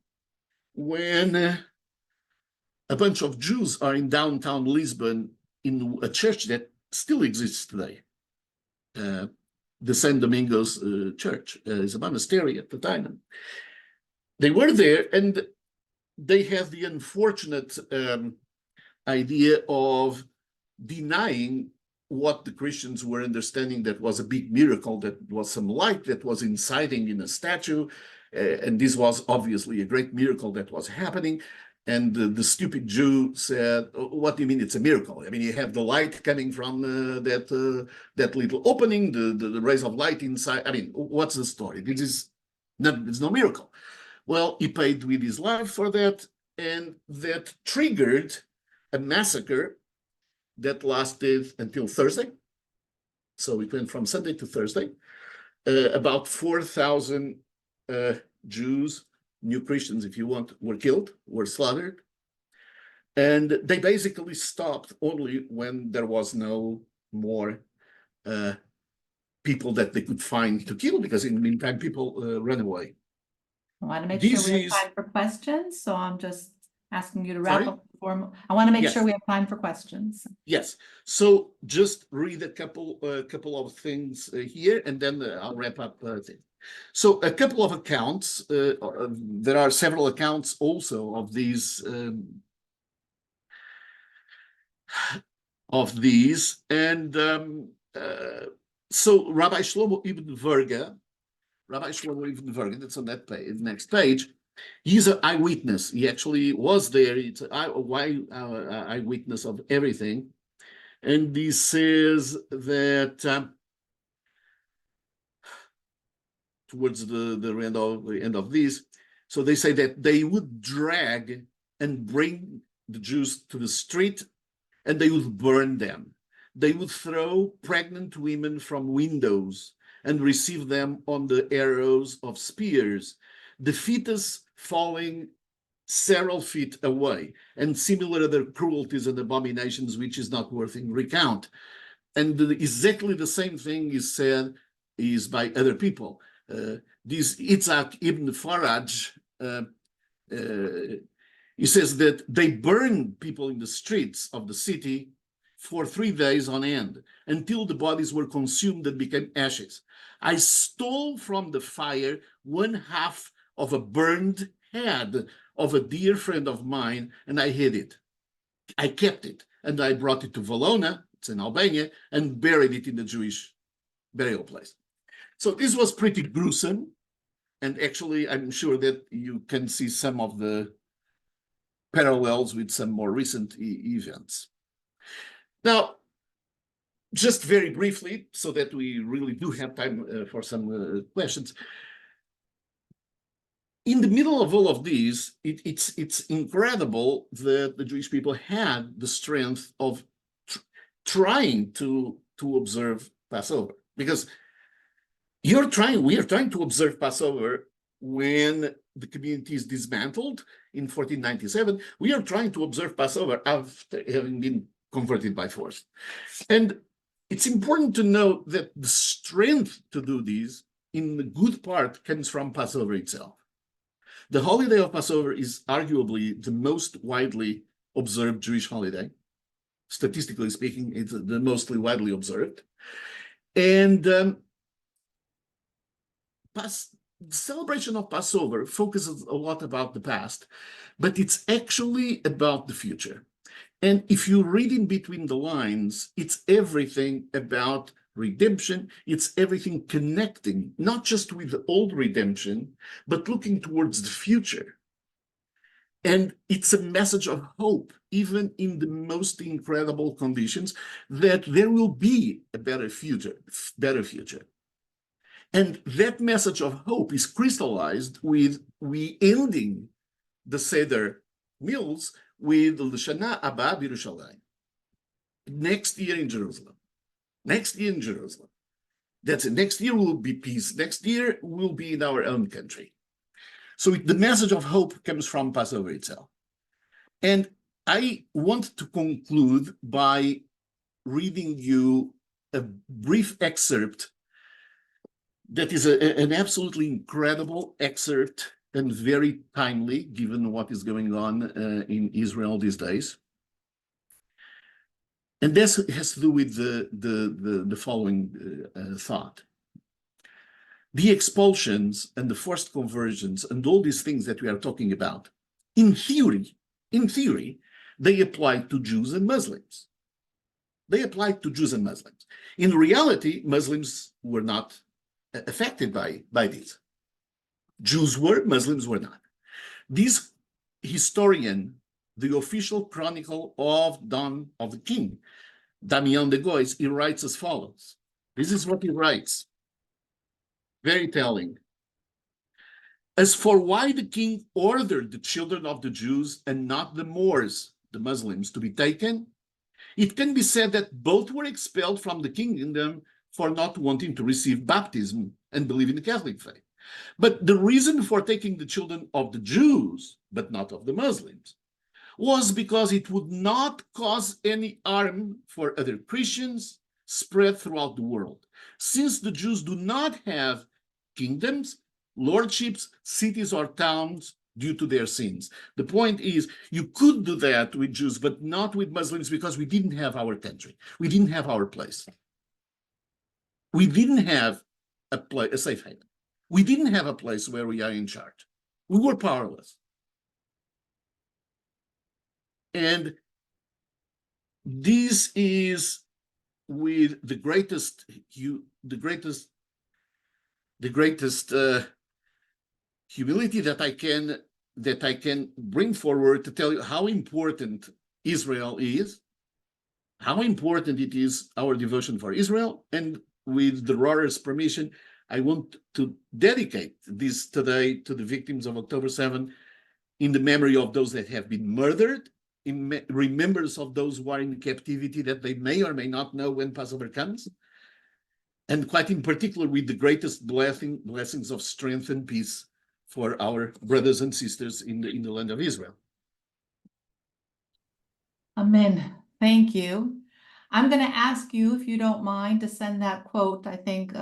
when a bunch of Jews are in downtown Lisbon in a church that still exists today, the San Domingos church is a monastery at the time. They were there and they had the unfortunate idea of denying what the Christians were understanding that was a big miracle, that was some light that was inciting in a statue. And this was obviously a great miracle that was happening. And the stupid Jew said, what do you mean it's a miracle? I mean, you have the light coming from that little opening, the rays of light inside. I mean, what's the story? It's no miracle. Well, he paid with his life for that, and that triggered a massacre that lasted until Thursday. So it went from Sunday to Thursday. About 4,000 Jews, New Christians, if you want, were killed, were slaughtered. And they basically stopped only when there was no more people that they could find to kill, because in the meantime, people ran away. I want to make sure we have time for questions, so I'm just asking you to wrap up. I want to make sure we have time for questions. Yes. So just read a couple of things here, and then I'll wrap up. So a couple of accounts. There are several accounts also of these. And so Rabbi Shlomo Ibn Verga, that's on that page, next page. He's an eyewitness. He actually was there. It's an eyewitness of everything. And he says that towards the end of this, so they say that they would drag and bring the Jews to the street and they would burn them. They would throw pregnant women from windows and receive them on the arrows of spears, the fetus falling several feet away, and similar other cruelties and abominations which is not worth in recount. And exactly the same thing is said is by other people. This Itzhak ibn Faraj, he says that they burned people in the streets of the city for 3 days on end, until the bodies were consumed and became ashes. I stole from the fire 1/2 of a burned head of a dear friend of mine, and I hid it. I kept it, and I brought it to Valona, it's in Albania, and buried it in the Jewish burial place. So this was pretty gruesome, and actually I'm sure that you can see some of the parallels with some more recent events. Now, just very briefly, so that we really do have time for some questions. In the middle of all of these, it's incredible that the Jewish people had the strength of trying to observe Passover, because we are trying to observe Passover when the community is dismantled in 1497. We are trying to observe Passover after having been converted by force. And it's important to note that the strength to do this, in the good part, comes from Passover itself. The holiday of Passover is arguably the most widely observed Jewish holiday. Statistically speaking, it's the most widely observed. And the celebration of Passover focuses a lot about the past, but it's actually about the future. And if you read in between the lines, it's everything about redemption. It's everything connecting, not just with the old redemption, but looking towards the future. And it's a message of hope, even in the most incredible conditions, that there will be a better future. And that message of hope is crystallized with we ending the Seder meals with L'Shana Abba B'Yerushalayim. Next year in Jerusalem. Next year in Jerusalem. That's it. Next year will be peace. Next year will be in our own country. So the message of hope comes from Passover itself. And I want to conclude by reading you a brief excerpt that is an absolutely incredible excerpt and very timely, given what is going on in Israel these days. And this has to do with the following thought. The expulsions and the forced conversions and all these things that we are talking about, in theory, they apply to Jews and Muslims. They apply to Jews and Muslims. In reality, Muslims were not affected by this. Jews were, Muslims were not. This historian, the official chronicle of the king, Damian de Gois, he writes as follows. This is what he writes. Very telling. As for why the king ordered the children of the Jews and not the Moors, the Muslims, to be taken, it can be said that both were expelled from the kingdom for not wanting to receive baptism and believe in the Catholic faith. But the reason for taking the children of the Jews, but not of the Muslims, was because it would not cause any harm for other Christians spread throughout the world, since the Jews do not have kingdoms, lordships, cities, or towns due to their sins. The point is, you could do that with Jews, but not with Muslims, because we didn't have our country. We didn't have our place. We didn't have a safe haven. We didn't have a place where we are in charge. We were powerless. And this is with the greatest humility that I can bring forward to tell you how important Israel is, how important it is, our devotion for Israel. And with the Rohrer's permission, I want to dedicate this today to the victims of October 7, in the memory of those that have been murdered, in remembrance of those who are in captivity that they may or may not know when Passover comes, and quite in particular with the greatest blessings of strength and peace for our brothers and sisters in the land of Israel. Amen. Thank you. I'm going to ask you, if you don't mind, to send that quote. I think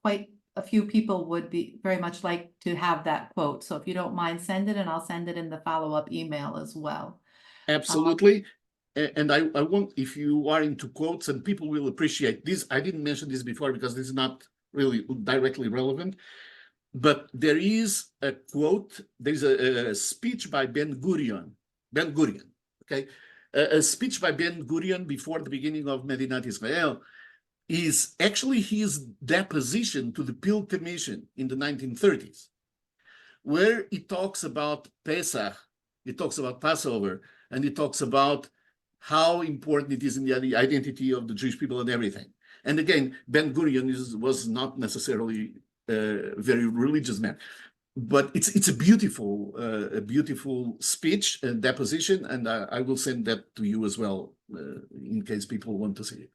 quite a few people would be very much like to have that quote. So if you don't mind, send it, and I'll send it in the follow-up email as well. Absolutely. And I want, if you are into quotes, and people will appreciate this, I didn't mention this before because this is not really directly relevant. but there is a quote, there's a speech by Ben-Gurion, okay? A speech by Ben-Gurion before the beginning of Medinat Israel is actually his deposition to the Peel Commission in the 1930s, where he talks about Pesach, he talks about Passover, and he talks about how important it is in the identity of the Jewish people and everything. And again, Ben-Gurion was not necessarily a very religious man, but it's a beautiful speech and deposition, and I will send that to you as well in case people want to see it.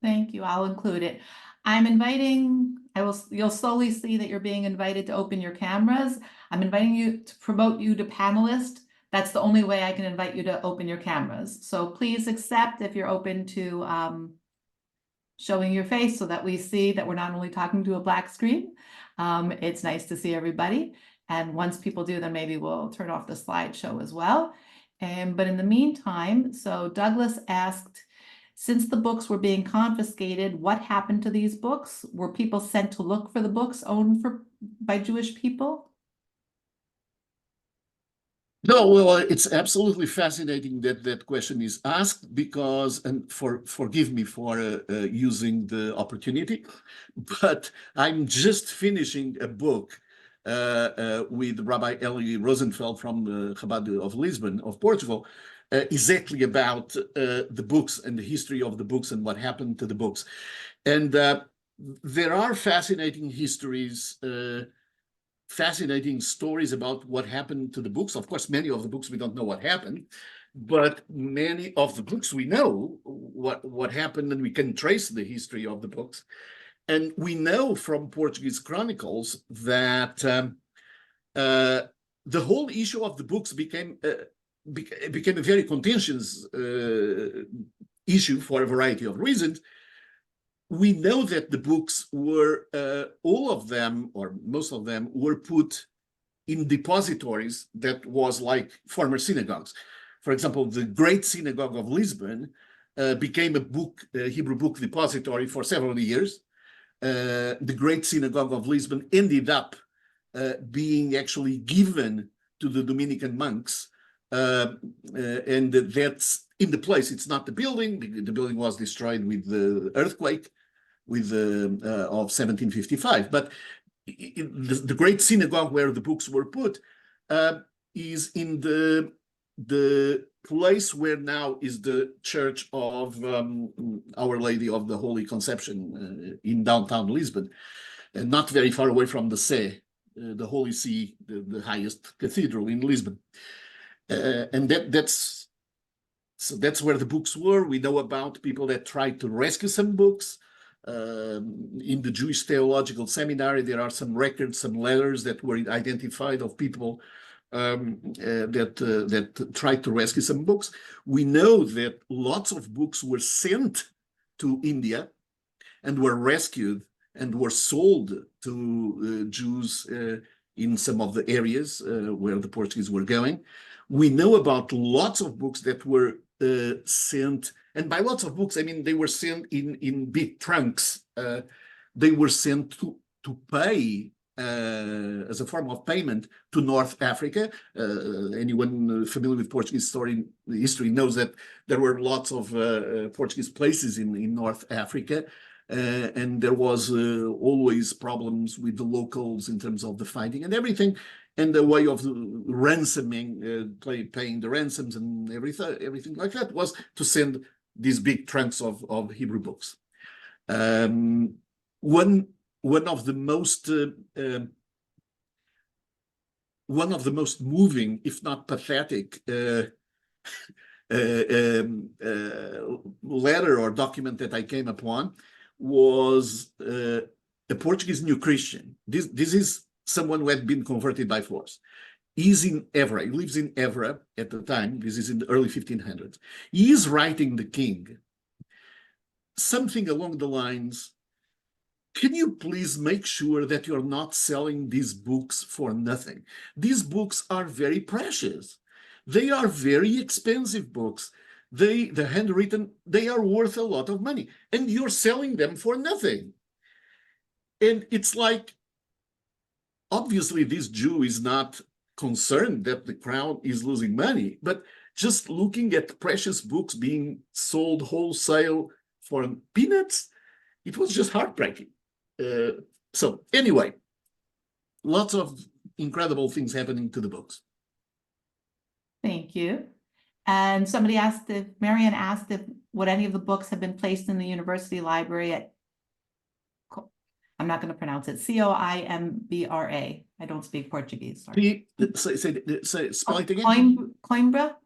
Thank you. I'll include it. You'll slowly see that you're being invited to open your cameras. I'm inviting you to promote you to panelist. That's the only way I can invite you to open your cameras. So please accept if you're open to showing your face so that we see that we're not only talking to a black screen. It's nice to see everybody. And once people do, then maybe we'll turn off the slideshow as well. But in the meantime, so Douglas asked, since the books were being confiscated, what happened to these books? Were people sent to look for the books owned by Jewish people? No, well, it's absolutely fascinating that that question is asked because, and forgive me for using the opportunity, but I'm just finishing a book with Rabbi Eli Rosenfeld from the Chabad of Lisbon, of Portugal, exactly about the books and the history of the books and what happened to the books. And there are fascinating histories, fascinating stories about what happened to the books. Of course, many of the books we don't know what happened, but many of the books we know what happened, and we can trace the history of the books. And we know from Portuguese chronicles that the whole issue of the books became a very contentious issue for a variety of reasons. We know that the books were, all of them, or most of them, were put in depositories that was like former synagogues. For example, the Great Synagogue of Lisbon became a Hebrew book depository for several years. The Great Synagogue of Lisbon ended up being actually given to the Dominican monks, and that's in the place. It's not the building. The building was destroyed with the earthquake of 1755. But the Great Synagogue where the books were put is in the place where now is the Church of Our Lady of the Holy Conception in downtown Lisbon, and not very far away from the See, the Holy See, the highest cathedral in Lisbon. And that's where the books were. We know about people that tried to rescue some books. In the Jewish Theological Seminary, there are some records, some letters that were identified of people that tried to rescue some books. We know that lots of books were sent to India and were rescued and were sold to Jews in some of the areas where the Portuguese were going. We know about lots of books that were sent, and by lots of books, I mean they were sent in big trunks. They were sent to pay as a form of payment to North Africa. Anyone familiar with Portuguese history knows that there were lots of Portuguese places in North Africa. And there was always problems with the locals in terms of the fighting and everything, and the way of ransoming, paying the ransoms and everything like that was to send these big trunks of Hebrew books. One of the most moving, if not pathetic, letter or document that I came upon was a Portuguese new Christian. This is someone who had been converted by force. He's in Évora. He lives in Évora at the time. This is in the early 1500s. He is writing the king something along the lines, can you please make sure that you're not selling these books for nothing? These books are very precious. They are very expensive books. The handwritten, they are worth a lot of money, and you're selling them for nothing. And it's like, obviously this Jew is not concerned that the crown is losing money, but just looking at precious books being sold wholesale for peanuts, it was just heartbreaking. So anyway, lots of incredible things happening to the books. Thank you. And somebody asked if, Marianne asked if, would any of the books have been placed in the university library at, I'm not going to pronounce it, Coimbra. I don't speak Portuguese, sorry. Spell it again. Coimbra?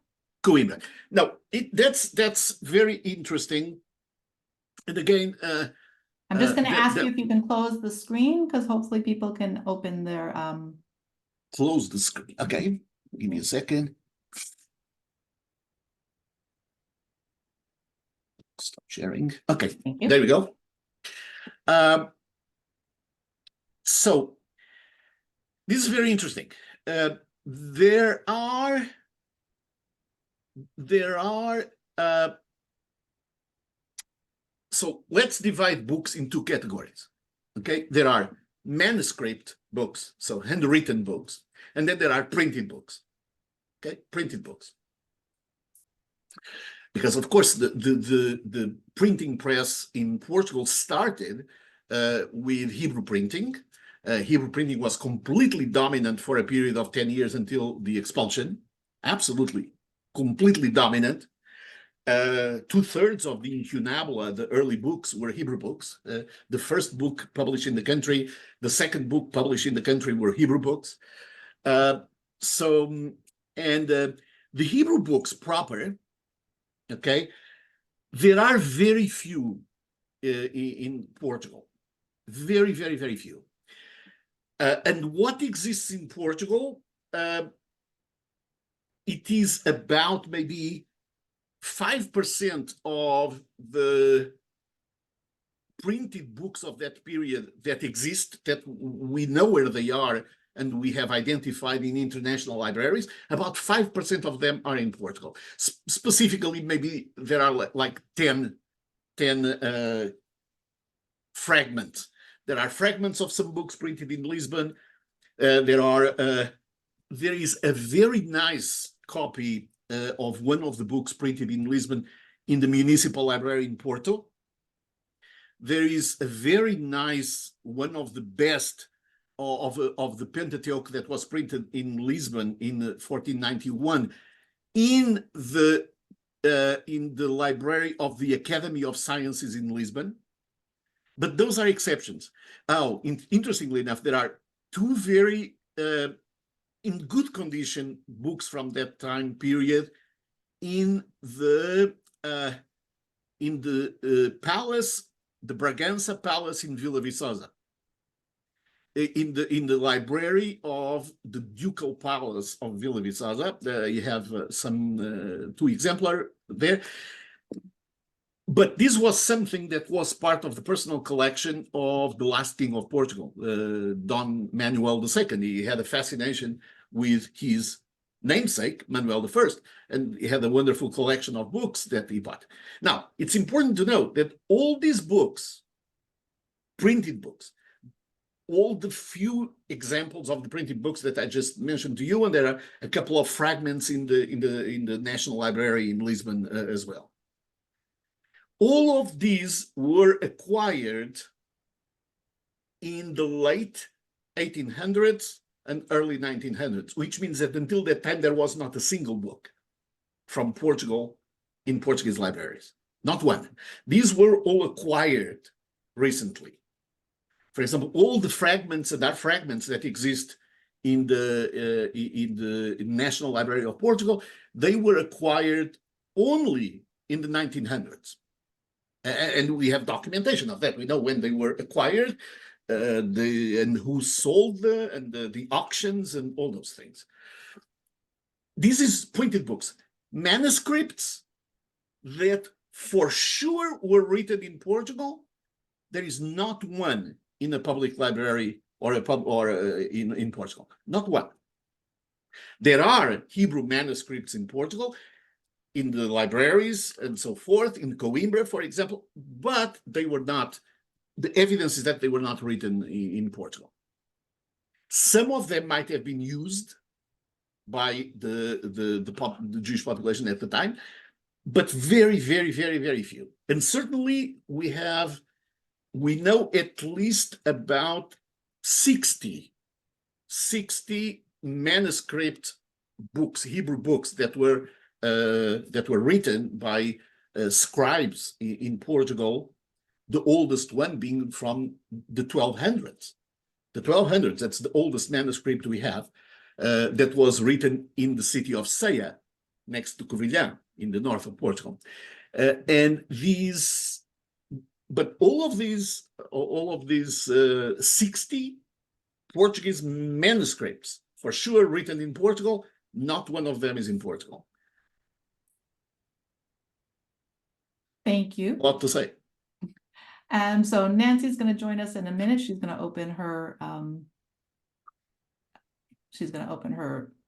Coimbra. Now, that's very interesting. And again, I'm just going to ask you if you can close the screen, because hopefully people can open their close the screen. Okay, give me a second. Stop sharing. Okay, there we go. So this is very interesting. There are so let's divide books in two categories. Okay, there are manuscript books, so handwritten books, and then there are printed books. Okay, printed books. Because of course the printing press in Portugal started with Hebrew printing. Hebrew printing was completely dominant for a period of 10 years until the expulsion. Absolutely, completely dominant. 2/3 of the Incunabula, the early books, were Hebrew books. The first book published in the country, the second book published in the country were Hebrew books. The Hebrew books proper, okay, there are very few in Portugal. Very, very, very few. And what exists in Portugal, it is about maybe 5% of the printed books of that period that exist, that we know where they are and we have identified in international libraries. About 5% of them are in Portugal. Specifically, maybe there are like 10 fragments. There are fragments of some books printed in Lisbon. There is a very nice copy of one of the books printed in Lisbon in the municipal library in Porto. There is a very nice, one of the best of the Pentateuch that was printed in Lisbon in 1491 in the library of the Academy of Sciences in Lisbon. But those are exceptions. Interestingly enough, there are two very in good condition books from that time period in the palace, the Bragança Palace in Vila Viçosa, in the library of the Ducal Palace of Vila Viçosa. You have some 2 exemplars there. But this was something that was part of the personal collection of the last king of Portugal, Dom Manuel II. He had a fascination with his namesake, Manuel I, and he had a wonderful collection of books that he bought. Now, it's important to note that all these books, printed books, all the few examples of the printed books that I just mentioned to you, and there are a couple of fragments in the National Library in Lisbon as well. All of these were acquired in the late 1800s and early 1900s, which means that until that time, there was not a single book from Portugal in Portuguese libraries. Not one. These were all acquired recently. For example, all the fragments and fragments that exist in the National Library of Portugal, they were acquired only in the 1900s. And we have documentation of that. We know when they were acquired, and who sold the auctions and all those things. This is printed books. Manuscripts that for sure were written in Portugal, there is not one in a public library or in Portugal. Not one. There are Hebrew manuscripts in Portugal, in the libraries and so forth, in Coimbra, for example, but they were not, the evidence is that they were not written in Portugal. Some of them might have been used by the Jewish population at the time, but very, very, very, very few. And certainly we know at least about 60 manuscript books, Hebrew books that were written by scribes in Portugal, the oldest one being from the 1200s. The 1200s, that's the oldest manuscript we have, that was written in the city of Ceia, next to Covilhã, in the north of Portugal. But all of these 60 Portuguese manuscripts, for sure written in Portugal, not one of them is in Portugal. Thank you. A lot to say. So Nancy's going to join us in a minute. She's going to open her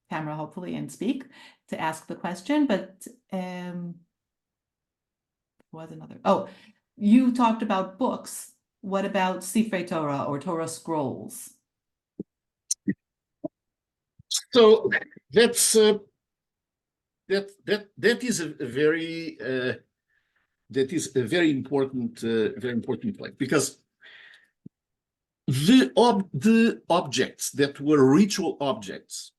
camera, hopefully, and speak to ask the question. But was another. Oh, you talked about books. What about Sifrei Torah or Torah scrolls? So that is a very important point, because the objects that were ritual objects,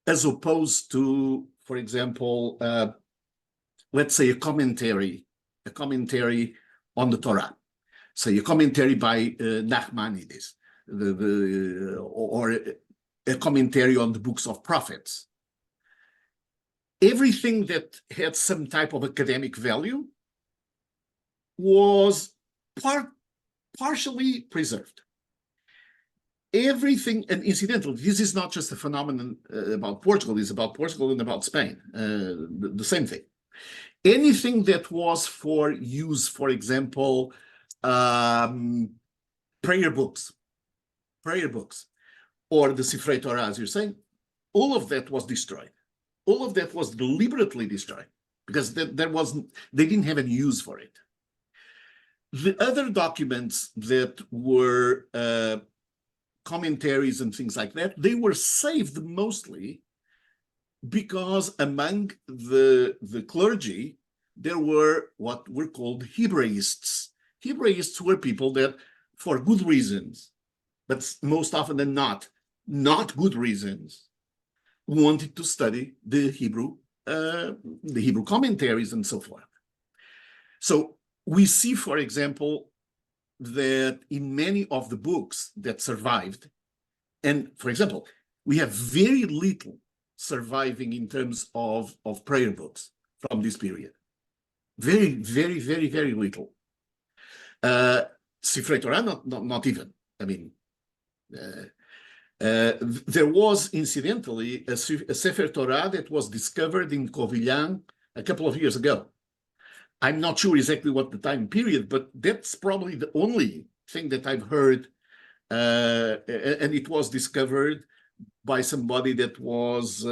as opposed to, for example, let's say a commentary on the Torah, say a commentary by Nachmanides, or a commentary on the books of prophets. Everything that had some type of academic value was partially preserved. Everything, and incidentally, this is not just a phenomenon about Portugal, it's about Portugal and about Spain, the same thing. Anything that was for use, for example, prayer books, or the Sifrei Torah, as you're saying, all of that was destroyed. All of that was deliberately destroyed, because they didn't have any use for it. The other documents that were commentaries and things like that, they were saved mostly because among the clergy, there were what were called Hebraists. Hebraists were people that, for good reasons, but most often than not good reasons, wanted to study the Hebrew commentaries and so forth. So we see, for example, that in many of the books that survived, and for example, we have very little surviving in terms of prayer books from this period. Very, very, very, very little. Sifrei Torah, not even. I mean, there was, incidentally, a Sefer Torah that was discovered in Covilhã a couple of years ago. I'm not sure exactly what the time period, but that's probably the only thing that I've heard. And it was discovered by somebody that was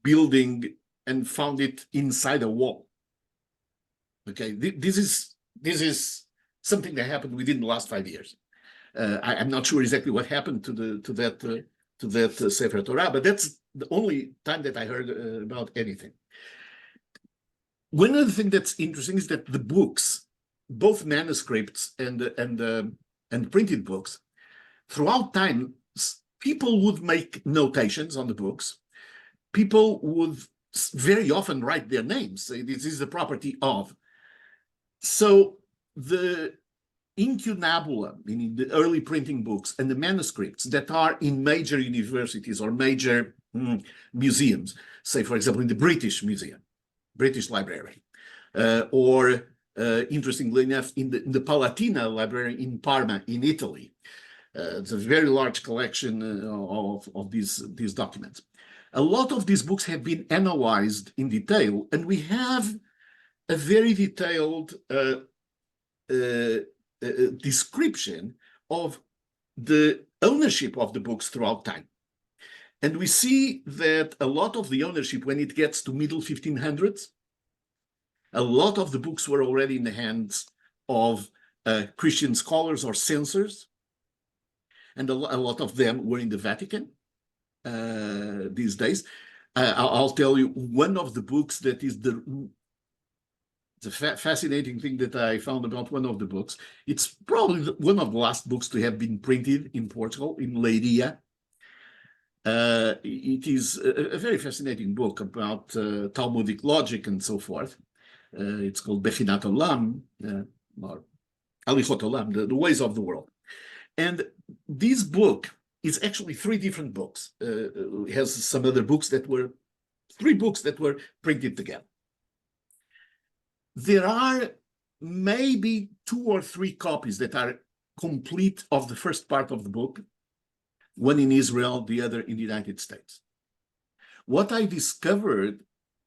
building and found it inside a wall. Okay, this is something that happened within the last 5 years. I'm not sure exactly what happened to that Sefer Torah, but that's the only time that I heard about anything. One other thing that's interesting is that the books, both manuscripts and printed books, throughout time, people would make notations on the books. People would very often write their names. Say, this is the property of. So the incunabula, meaning the early printing books, and the manuscripts that are in major universities or major museums, say, for example, in the British Museum, British Library, or interestingly enough, in the Palatina Library in Parma, in Italy. It's a very large collection of these documents. A lot of these books have been analyzed in detail, and we have a very detailed description of the ownership of the books throughout time. And we see that a lot of the ownership, when it gets to middle 1500s, a lot of the books were already in the hands of Christian scholars or censors. and a lot of them were in the Vatican these days. I'll tell you one of the books that is the fascinating thing that I found about one of the books. It's probably one of the last books to have been printed in Portugal, in Leiria. It is a very fascinating book about Talmudic logic and so forth. It's called Bechinat Olam, or Alichot Olam, the ways of the world. And this book is actually three different books. It has some other books that were, three books that were printed together. There are maybe 2 or 3 copies that are complete of the first part of the book, one in Israel, the other in the United States. What I discovered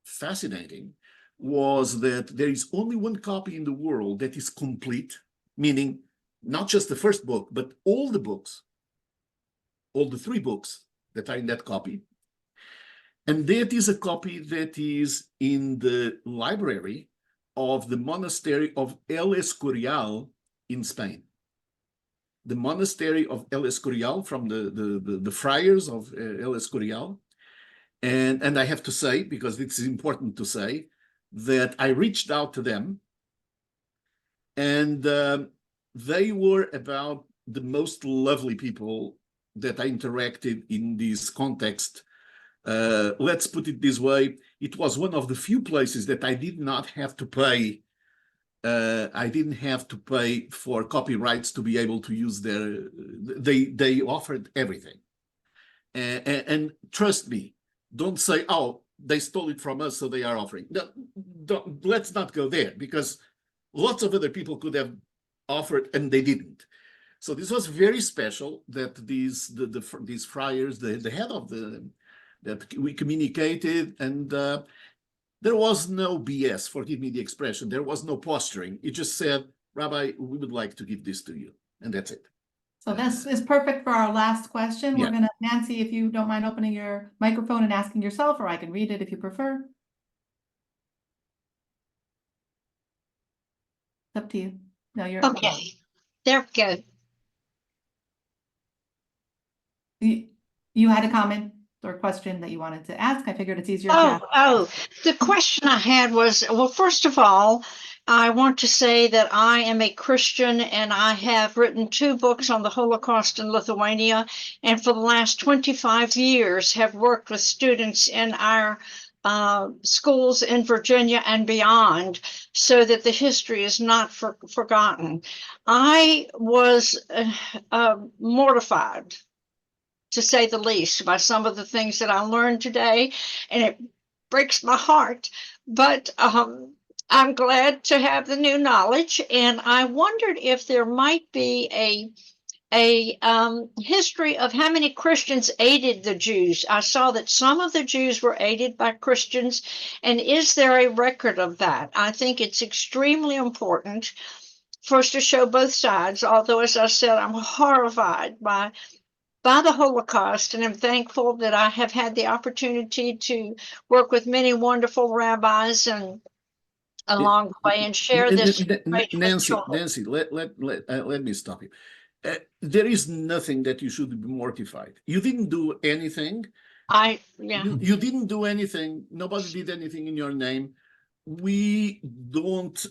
fascinating was that there is only one copy in the world that is complete, meaning not just the first book, but all the books, all the 3 books that are in that copy. And that is a copy that is in the library of the monastery of El Escorial in Spain. The monastery of El Escorial, from the friars of El Escorial. And I have to say, because it's important to say, that I reached out to them, and they were about the most lovely people that I interacted in this context. Let's put it this way, it was one of the few places that I did not have to pay. I didn't have to pay for copyrights to be able to use their, they offered everything. And trust me, don't say, oh, they stole it from us, so they are offering. No, let's not go there, because lots of other people could have offered and they didn't. So this was very special that these friars, the head of that we communicated, and there was no BS, forgive me the expression, there was no posturing. It just said, Rabbi, we would like to give this to you, and that's it. So this is perfect for our last question. Yeah. We're gonna, Nancy, if you don't mind opening your microphone and asking yourself, or I can read it if you prefer. It's up to you. No, you're Okay, there we go. You had a comment or question that you wanted to ask. I figured it's easier to ask. The question I had was, well, first of all, I want to say that I am a Christian and I have written 2 books on the Holocaust in Lithuania, and for the last 25 years have worked with students in our schools in Virginia and beyond, so that the history is not forgotten. I was mortified, to say the least, by some of the things that I learned today, and it breaks my heart. But I'm glad to have the new knowledge, and I wondered if there might be a history of how many Christians aided the Jews. I saw that some of the Jews were aided by Christians, and is there a record of that? I think it's extremely important for us to show both sides, although, as I said, I'm horrified by the Holocaust, and I'm thankful that I have had the opportunity to work with many wonderful rabbis and along the way and share this. Nancy, let me stop you. There is nothing that you should be mortified. You didn't do anything. You didn't do anything. Nobody did anything in your name. We don't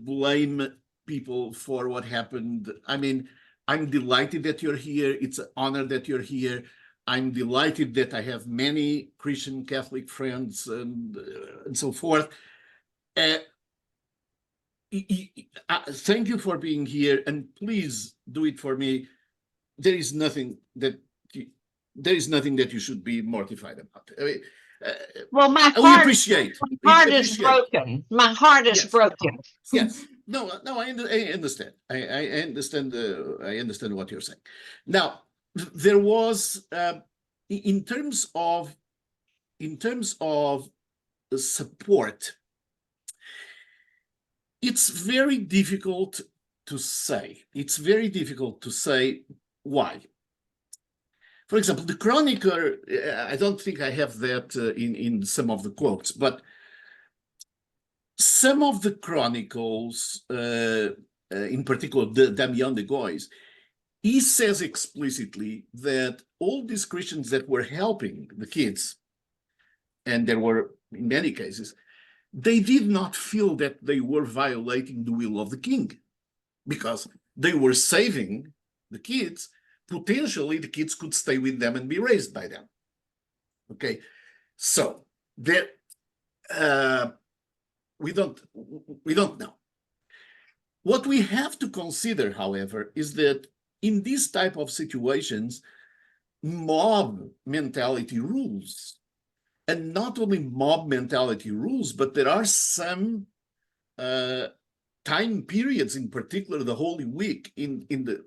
blame people for what happened. I mean, I'm delighted that you're here. It's an honor that you're here. I'm delighted that I have many Christian Catholic friends and so forth. Thank you for being here, and please do it for me. There is nothing that you should be mortified about. I mean, well, my heart is broken. My heart is broken. Yes. No, I understand. I understand. I understand what you're saying. Now, there was in terms of support, it's very difficult to say. It's very difficult to say why. For example, the chronicler. I don't think I have that in some of the quotes, but some of the chronicles, in particular the Damian de Gois, he says explicitly that all these Christians that were helping the kids, and there were in many cases, they did not feel that they were violating the will of the king, because they were saving the kids. Potentially, the kids could stay with them and be raised by them. Okay, so that we don't know. What we have to consider, however, is that in these type of situations, mob mentality rules. And not only mob mentality rules, but there are some time periods, in particular the Holy Week in the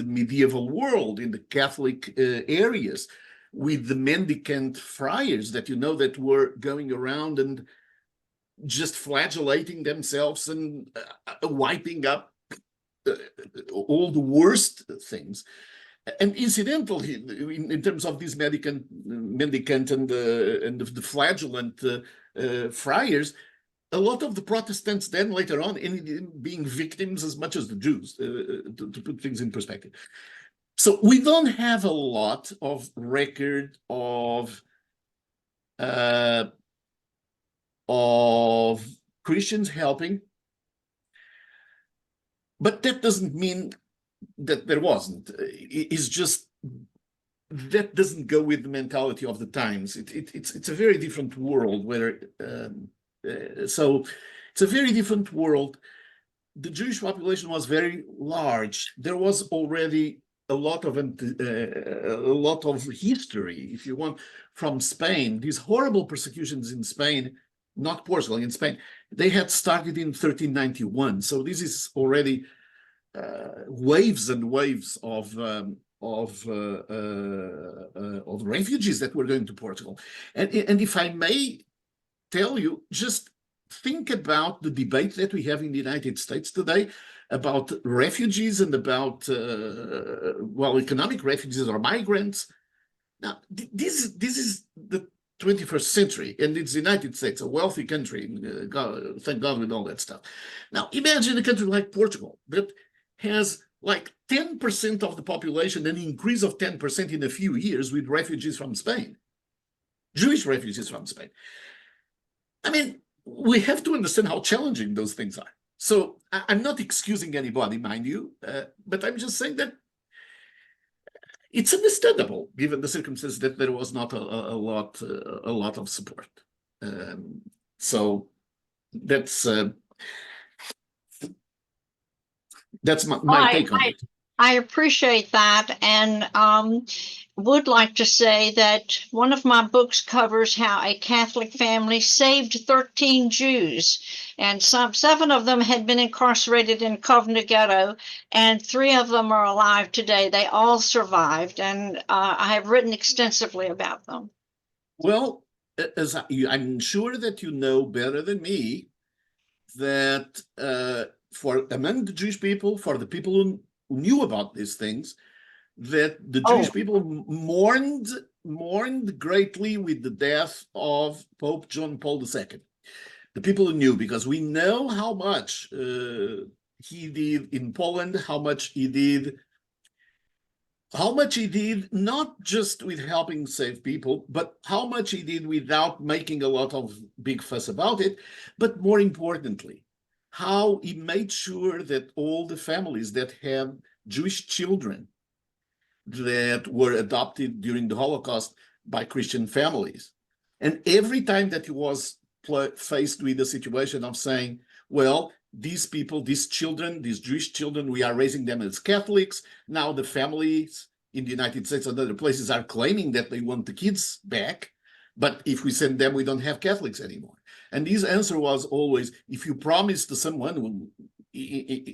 medieval world, in the Catholic areas, with the mendicant friars that that were going around and just flagellating themselves and wiping up all the worst things. And incidentally, in terms of these mendicant and the flagellant friars, a lot of the Protestants then later on ended up being victims as much as the Jews, to put things in perspective. So we don't have a lot of record of Christians helping, but that doesn't mean that there wasn't. It's just that doesn't go with the mentality of the times. It's a very different world where so it's a very different world. The Jewish population was very large. There was already a lot of history, if you want, from Spain. These horrible persecutions in Spain, not Portugal, in Spain, they had started in 1391. So this is already waves and waves of refugees that were going to Portugal. And if I may tell you, just think about the debate that we have in the United States today about refugees and about, economic refugees or migrants. Now, this is the 21st century, and it's the United States, a wealthy country, thank God with all that stuff. Now, imagine a country like Portugal that has like 10% of the population, an increase of 10% in a few years with refugees from Spain, Jewish refugees from Spain. I mean, we have to understand how challenging those things are. So I'm not excusing anybody, mind you, but I'm just saying that it's understandable, given the circumstances, that there was not a lot of support. So that's my take on it. I appreciate that, and would like to say that one of my books covers how a Catholic family saved 13 Jews, and 7 of them had been incarcerated in Kovna Ghetto, and 3 of them are alive today. They all survived, and I have written extensively about them. Well, I'm sure that you know better than me that among the Jewish people, for the people who knew about these things, that the Jewish people mourned greatly with the death of Pope John Paul II. The people who knew, because we know how much he did in Poland, how much he did not just with helping save people, but how much he did without making a lot of big fuss about it, but more importantly, how he made sure that all the families that had Jewish children that were adopted during the Holocaust by Christian families. And every time that he was faced with the situation of saying, well, these people, these children, these Jewish children, we are raising them as Catholics. Now the families in the United States and other places are claiming that they want the kids back. But if we send them, we don't have Catholics anymore. And his answer was always, if you promise to someone who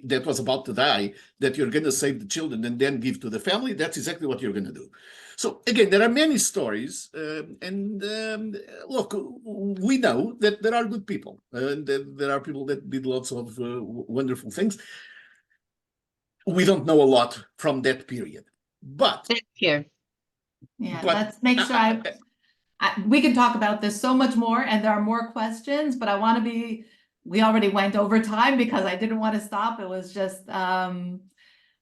that was about to die that you're going to save the children and then give to the family, that's exactly what you're going to do. So again, there are many stories, look, we know that there are good people, and there are people that did lots of wonderful things. We don't know a lot from that period, but Thank you. Yeah, let's make sure we can talk about this so much more, and there are more questions, but I want to we already went over time because I didn't want to stop. It was just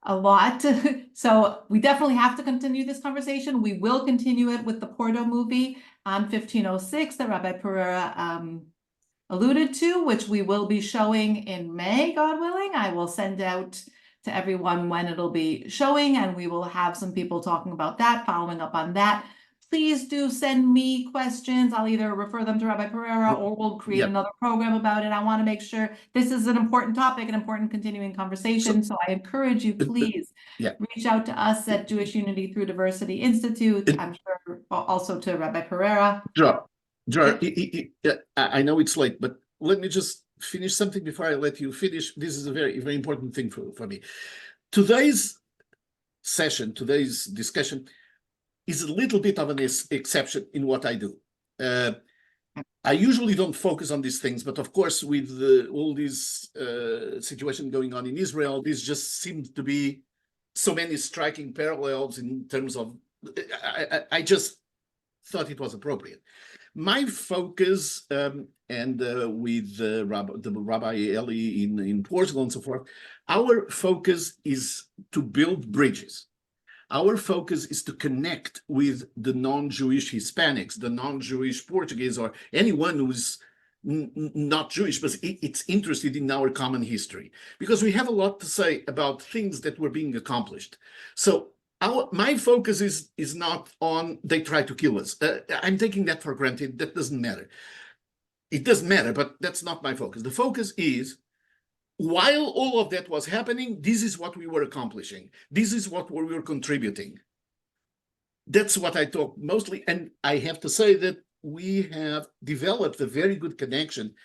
a lot. So we definitely have to continue this conversation. We will continue it with the Porto movie on 1506 that Rabbi Pereira alluded to, which we will be showing in May, God willing. I will send out to everyone when it'll be showing, and we will have some people talking about that, following up on that. Please do send me questions. I'll either refer them to Rabbi Pereira or we'll create Yep. another program about it. I want to make sure this is an important topic, an important continuing conversation. So I encourage you, please yeah. reach out to us at Jewish Unity Through Diversity Institute. I'm sure also to Rabbi Pereira. I know it's late, but let me just finish something before I let you finish. This is a very, very important thing for me. Today's session, today's discussion is a little bit of an exception in what I do. I usually don't focus on these things, but of course, with all this situation going on in Israel, this just seems to be so many striking parallels in terms of, I just thought it was appropriate. My focus, and with the Rabbi Eli in Portugal and so forth, our focus is to build bridges. Our focus is to connect with the non-Jewish Hispanics, the non-Jewish Portuguese, or anyone who's not Jewish, but it's interested in our common history, because we have a lot to say about things that were being accomplished. So my focus is not on they try to kill us. I'm taking that for granted. That doesn't matter. It doesn't matter, but that's not my focus. The focus is, while all of that was happening, this is what we were accomplishing. This is what we were contributing. That's what I talk mostly. And I have to say that we have developed a very good connection,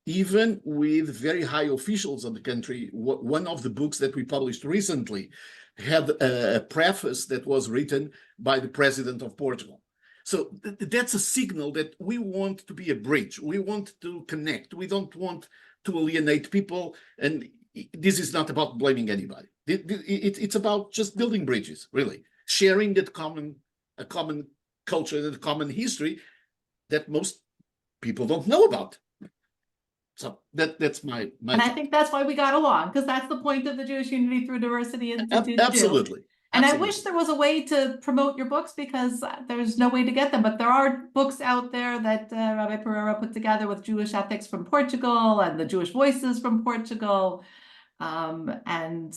even with very high officials of the country. One of the books that we published recently had a preface that was written by the president of Portugal. So that's a signal that we want to be a bridge. We want to connect. We don't want to alienate people. And this is not about blaming anybody. It's about just building bridges, really. Sharing that a common culture, and a common history that most people don't know about. So that's my and I think that's why we got along, because that's the point of the Jewish Unity Through Diversity Institute. Absolutely. And I wish there was a way to promote your books, because there's no way to get them. But there are books out there that Rabbi Pereira put together with Jewish ethics from Portugal and the Jewish voices from Portugal. And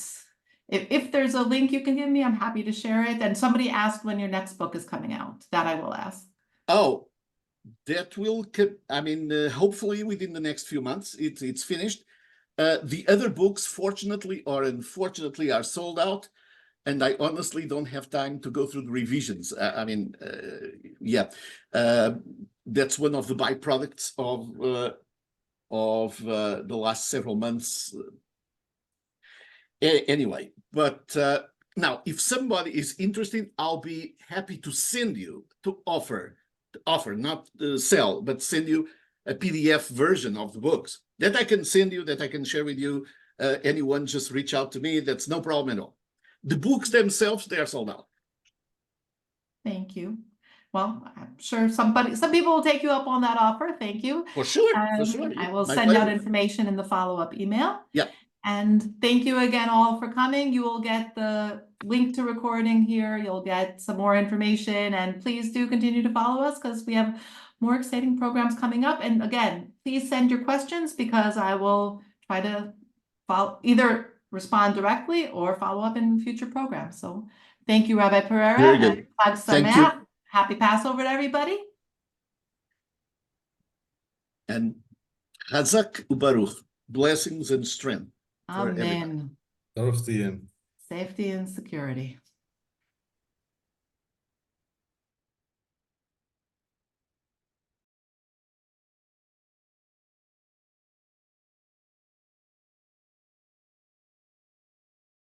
if there's a link you can give me, I'm happy to share it. And somebody asked when your next book is coming out. That I will ask. Oh, that will, I mean, hopefully within the next few months, it's finished. The other books, fortunately or unfortunately, are sold out. And I honestly don't have time to go through the revisions. That's one of the byproducts of the last several months. Anyway, but now, if somebody is interested, I'll be happy to send you, to offer, not sell, but send you a PDF version of the books that I can send you, that I can share with you. Anyone just reach out to me. That's no problem at all. The books themselves, they are sold out. Thank you. Well, I'm sure some people will take you up on that offer. Thank you. For sure. For sure. I will My send out pleasure. information in the follow-up email. Yeah. And thank you again all for coming. You will get the link to recording here. You'll get some more information, and please do continue to follow us, because we have more exciting programs coming up. And again, please send your questions, because I will try to either respond directly or follow up in future programs. So thank you, Rabbi Pereira. Very good. Chag Thank Sameach. you. Happy Passover to everybody. And Chazak Ubaruch, blessings and strength for everybody. Amen. Baruch Tiem. Safety and security.